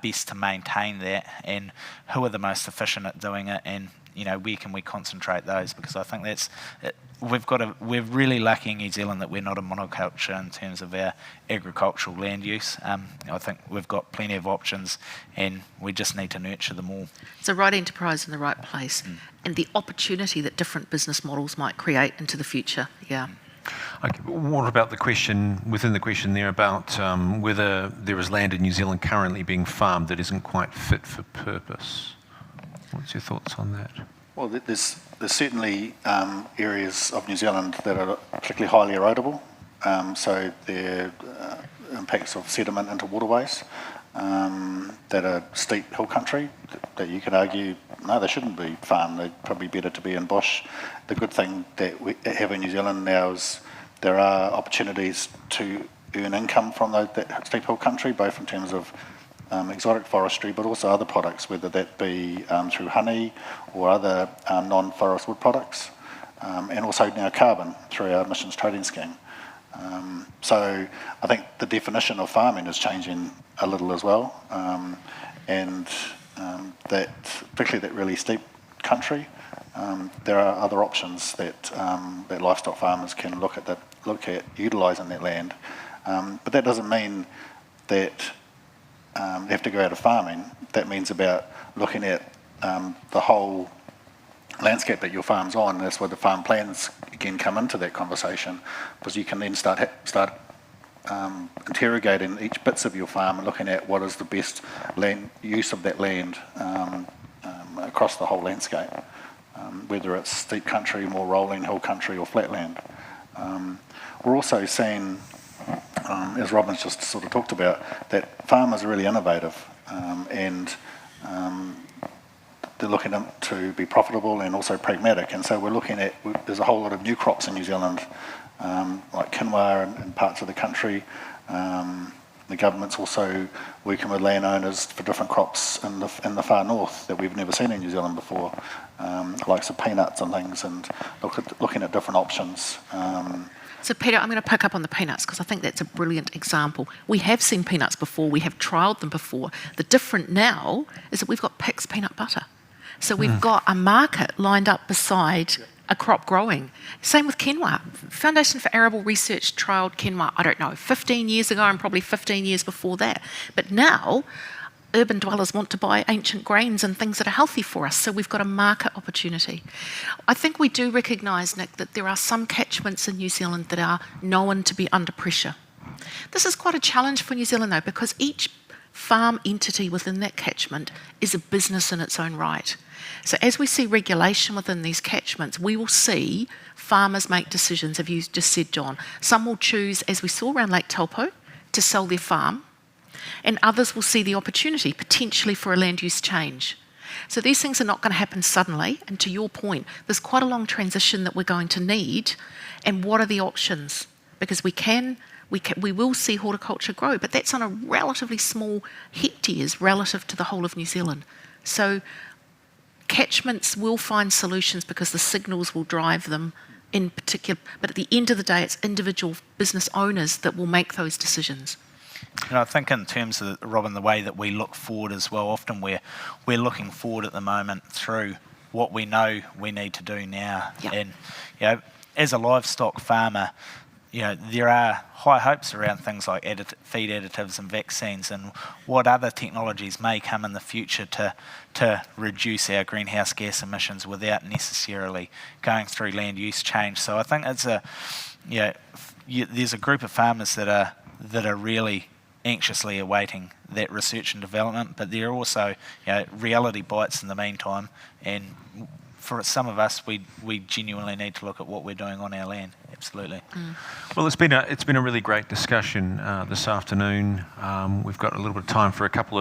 best to maintain that, and who are the most efficient at doing it, and where can we concentrate those? Because I think that's it. We're really lucky in New Zealand that we're not a monoculture in terms of our agricultural land use. I think we've got plenty of options, and we just need to nurture them all. It's the right enterprise in the right place, and the opportunity that different business models might create into the future. Yeah. Okay, what about the question, within the question there, about whether there is land in New Zealand currently being farmed that isn't quite fit for purpose? What's your thoughts on that? Well, there's certainly areas of New Zealand that are particularly highly erodible, so there are impacts of sediment into waterways that are steep hill country that you could argue, no, they shouldn't be farmed, they'd probably better to be in bush. The good thing that we have in New Zealand now is there are opportunities to earn income from that steep hill country, both in terms of exotic forestry, but also other products, whether that be through honey or other non-forest wood products, and also now carbon through our emissions trading scheme. So I think the definition of farming is changing a little as well, and that, particularly that really steep country, there are other options that that livestock farmers can look at utilising that land. But that doesn't mean that they have to go out of farming. That means about looking at the whole landscape that your farm's on. That's where the farm plans again come into that conversation, because you can then start interrogating each bits of your farm and looking at what is the best land use of that land across the whole landscape, whether it's steep country, more rolling hill country, or flat land. We're also seeing, as Robin's just sort of talked about, that farmers are really innovative, and they're looking to be profitable and also pragmatic. And so we're looking at, there's a whole lot of new crops in New Zealand, like quinoa in parts of the country. The government's also working with landowners for different crops in the far north that we've never seen in New Zealand before, like some peanuts and things, and looking at different options. So Peter, I'm going to pick up on the peanuts because I think that's a brilliant example. We have seen peanuts before, we have trialled them before. The different now is that we've got Pic's peanut butter. So we've got a market lined up beside a crop growing. Same with quinoa. Foundation for Arable Research trialled quinoa, I don't know, 15 years ago and probably 15 years before that. But now, urban dwellers want to buy ancient grains and things that are healthy for us, so we've got a market opportunity. I think we do recognise, Nick, that there are some catchments in New Zealand that are known to be under pressure. This is quite a challenge for New Zealand though, because each farm entity within that catchment is a business in its own right. So as we see regulation within these catchments, we will see farmers make decisions, as you just said, John. Some will choose, as we saw around Lake Taupo, to sell their farm, and others will see the opportunity potentially for a land use change. So these things are not going to happen suddenly, and to your point, there's quite a long transition that we're going to need, and what are the options? Because we will see horticulture grow, but that's on a relatively small hectares relative to the whole of New Zealand. So catchments will find solutions because the signals will drive them in particular, but at the end of the day, it's individual business owners that will make those decisions. And I think in terms of, Robin, the way that we look forward as well, often we're looking forward at the moment through what we know we need to do now. Yep. And as a livestock farmer, there are high hopes around things like feed additives and vaccines, and what other technologies may come in the future to reduce our greenhouse gas emissions without necessarily going through land use change. So I think it's there's a group of farmers that are really anxiously awaiting that research and development, but there are also reality bites in the meantime, and for some of us, we genuinely need to look at what we're doing on our land. Absolutely. Well, it's been a really great discussion this afternoon. We've got a little bit of time for a couple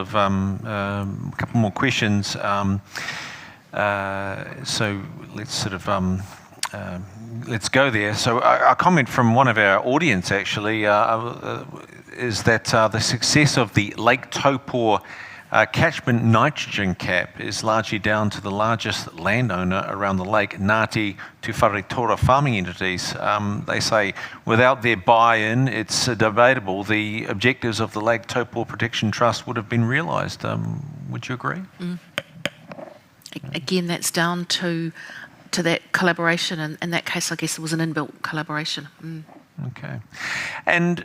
more questions. So let's go there. So a comment from one of our audience actually is that the success of the Lake Taupo catchment nitrogen cap is largely down to the largest landowner around the lake, Ngāti Te Wharetora farming entities. They say without their buy-in, it's debatable the objectives of the Lake Taupo Protection Trust would have been realised. Would you agree? Again, that's down to that collaboration, and in that case, I guess it was an inbuilt collaboration. Okay. And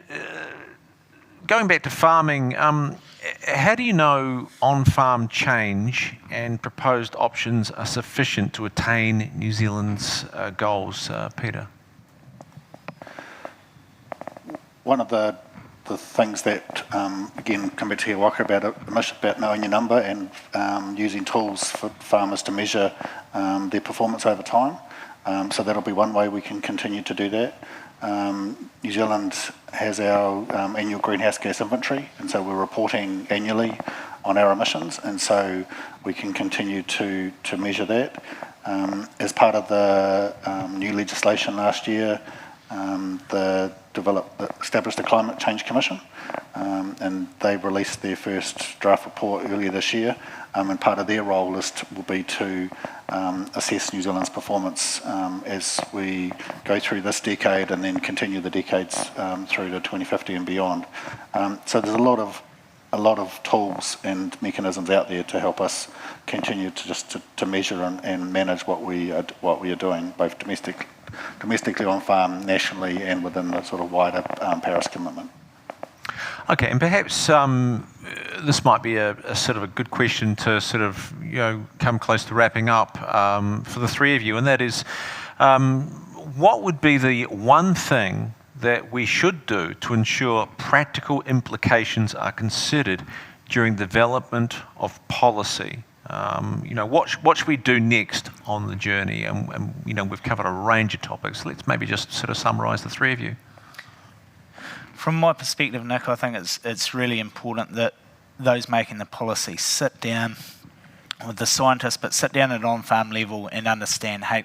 going back to farming, how do you know on-farm change and proposed options are sufficient to attain New Zealand's goals, Peter? One of the things that, again, come back to He Waka about knowing your number and using tools for farmers to measure their performance over time. So that'll be one way we can continue to do that. New Zealand has our annual greenhouse gas inventory, and so we're reporting annually on our emissions, and so we can continue to measure that. As part of the new legislation last year, established the Climate Change Commission, and they released their first draft report earlier this year. And part of their role will be to assess New Zealand's performance as we go through this decade and then continue the decades through to 2050 and beyond. So there's a lot of tools and mechanisms out there to help us continue to measure and manage what we are doing, both domestically on farm, nationally, and within the sort of wider Paris commitment. Okay, and perhaps this might be a sort of a good question to sort of come close to wrapping up for the three of you, and that is, what would be the one thing that we should do to ensure practical implications are considered during development of policy? What should we do next on the journey? And we've covered a range of topics. Let's maybe just sort of summarise the three of you. From my perspective, Nick, I think it's really important that those making the policy sit down with the scientists, but sit down at an on-farm level and understand, hey,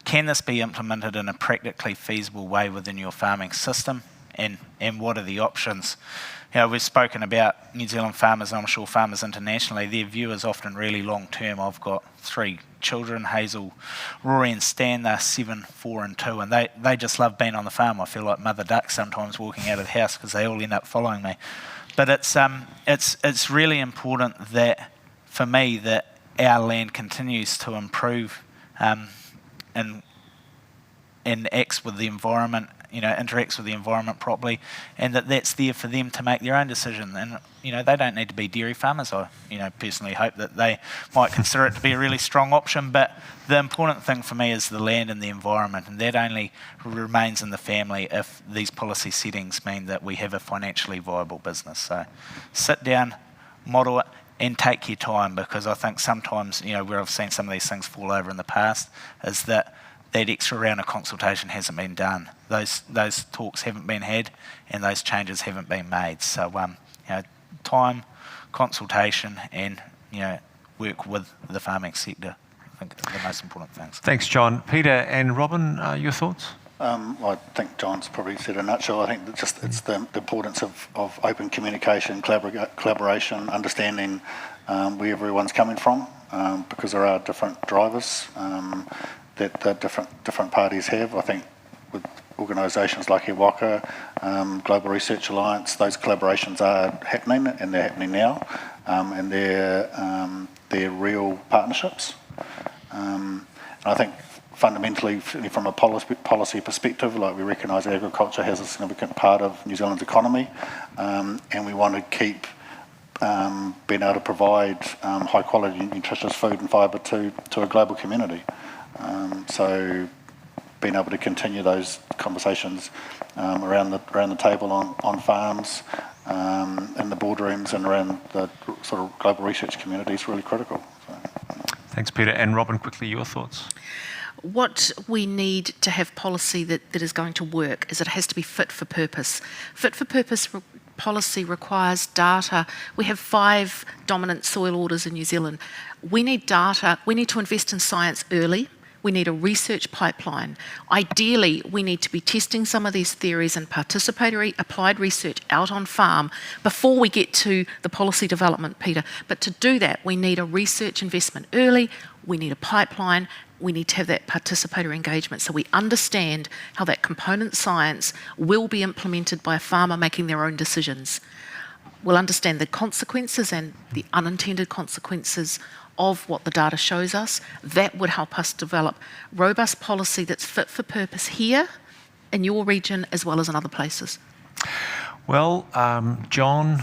can this be implemented in a practically feasible way within your farming system, and what are the options? We've spoken about New Zealand farmers, and I'm sure farmers internationally, their view is often really long-term. I've got 3 children, Hazel, Rory and Stan. They're 7, 4 and 2, and they just love being on the farm. I feel like Mother Duck sometimes walking out of the house because they all end up following me. But it's really important that, for me, that our land continues to improve and acts with the environment, interacts with the environment properly, and that's there for them to make their own decision. And they don't need to be dairy farmers. I personally hope that they might consider it to be a really strong option, but the important thing for me is the land and the environment, and that only remains in the family if these policy settings mean that we have a financially viable business. So sit down, model it, and take your time, because I think sometimes where I've seen some of these things fall over in the past is that extra round of consultation hasn't been done. Those talks haven't been had, and those changes haven't been made. So, time, consultation, and work with the farming sector, I think, are the most important things. Thanks, John. Peter and Robin, your thoughts? I think John's probably said in a nutshell. I think that it's the importance of open communication, collaboration, understanding where everyone's coming from, because there are different drivers that the different parties have. I think with organisations like Iwaka, Global Research Alliance, those collaborations are happening, and they're happening now, and they're real partnerships. And I think fundamentally, from a policy perspective, like, we recognise agriculture has a significant part of New Zealand's economy, and we want to keep being able to provide high quality nutritious food and fibre to a global community. So being able to continue those conversations around the table on farms, in the boardrooms, and around the sort of global research community is really critical. So. Thanks, Peter. And Robin, quickly, your thoughts? What we need to have policy that is going to work is it has to be fit for purpose. Fit for purpose policy requires data. We have 5 dominant soil orders in New Zealand. We need data. We need to invest in science early. We need a research pipeline. Ideally, we need to be testing some of these theories and participatory applied research out on farm before we get to the policy development, Peter. But to do that, we need a research investment early. We need a pipeline. We need to have that participatory engagement so we understand how that component science will be implemented by a farmer making their own decisions. We'll understand the consequences and the unintended consequences of what the data shows us. That would help us develop robust policy that's fit for purpose here in your region as well as in other places. Well, John,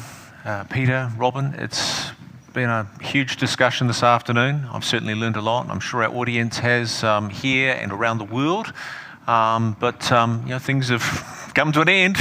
Peter, Robin, it's been a huge discussion this afternoon. I've certainly learned a lot. I'm sure our audience has here and around the world. But things have come to an end.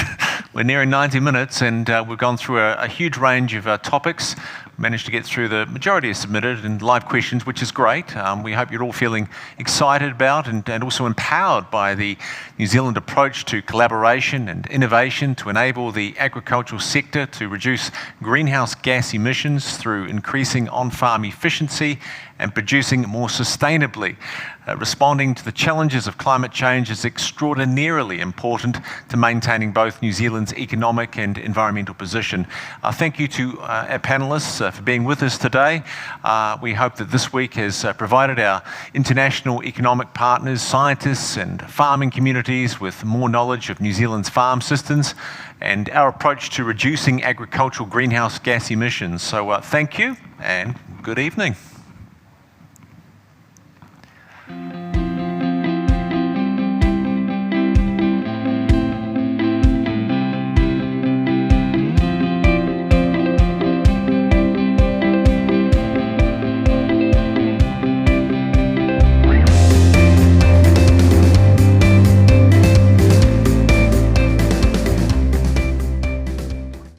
We're nearing 90 minutes, and we've gone through a huge range of topics. managed to get through the majority of submitted and live questions, which is great. We hope you're all feeling excited about and also empowered by the New Zealand approach to collaboration and innovation to enable the agricultural sector to reduce greenhouse gas emissions through increasing on-farm efficiency and producing more sustainably. Responding to the challenges of climate change is extraordinarily important to maintaining both New Zealand's economic and environmental position. Thank you to our panellists for being with us today. We hope that this week has provided our international economic partners, scientists and farming communities with more knowledge of New Zealand's farm systems and our approach to reducing agricultural greenhouse gas emissions. So thank you and good evening.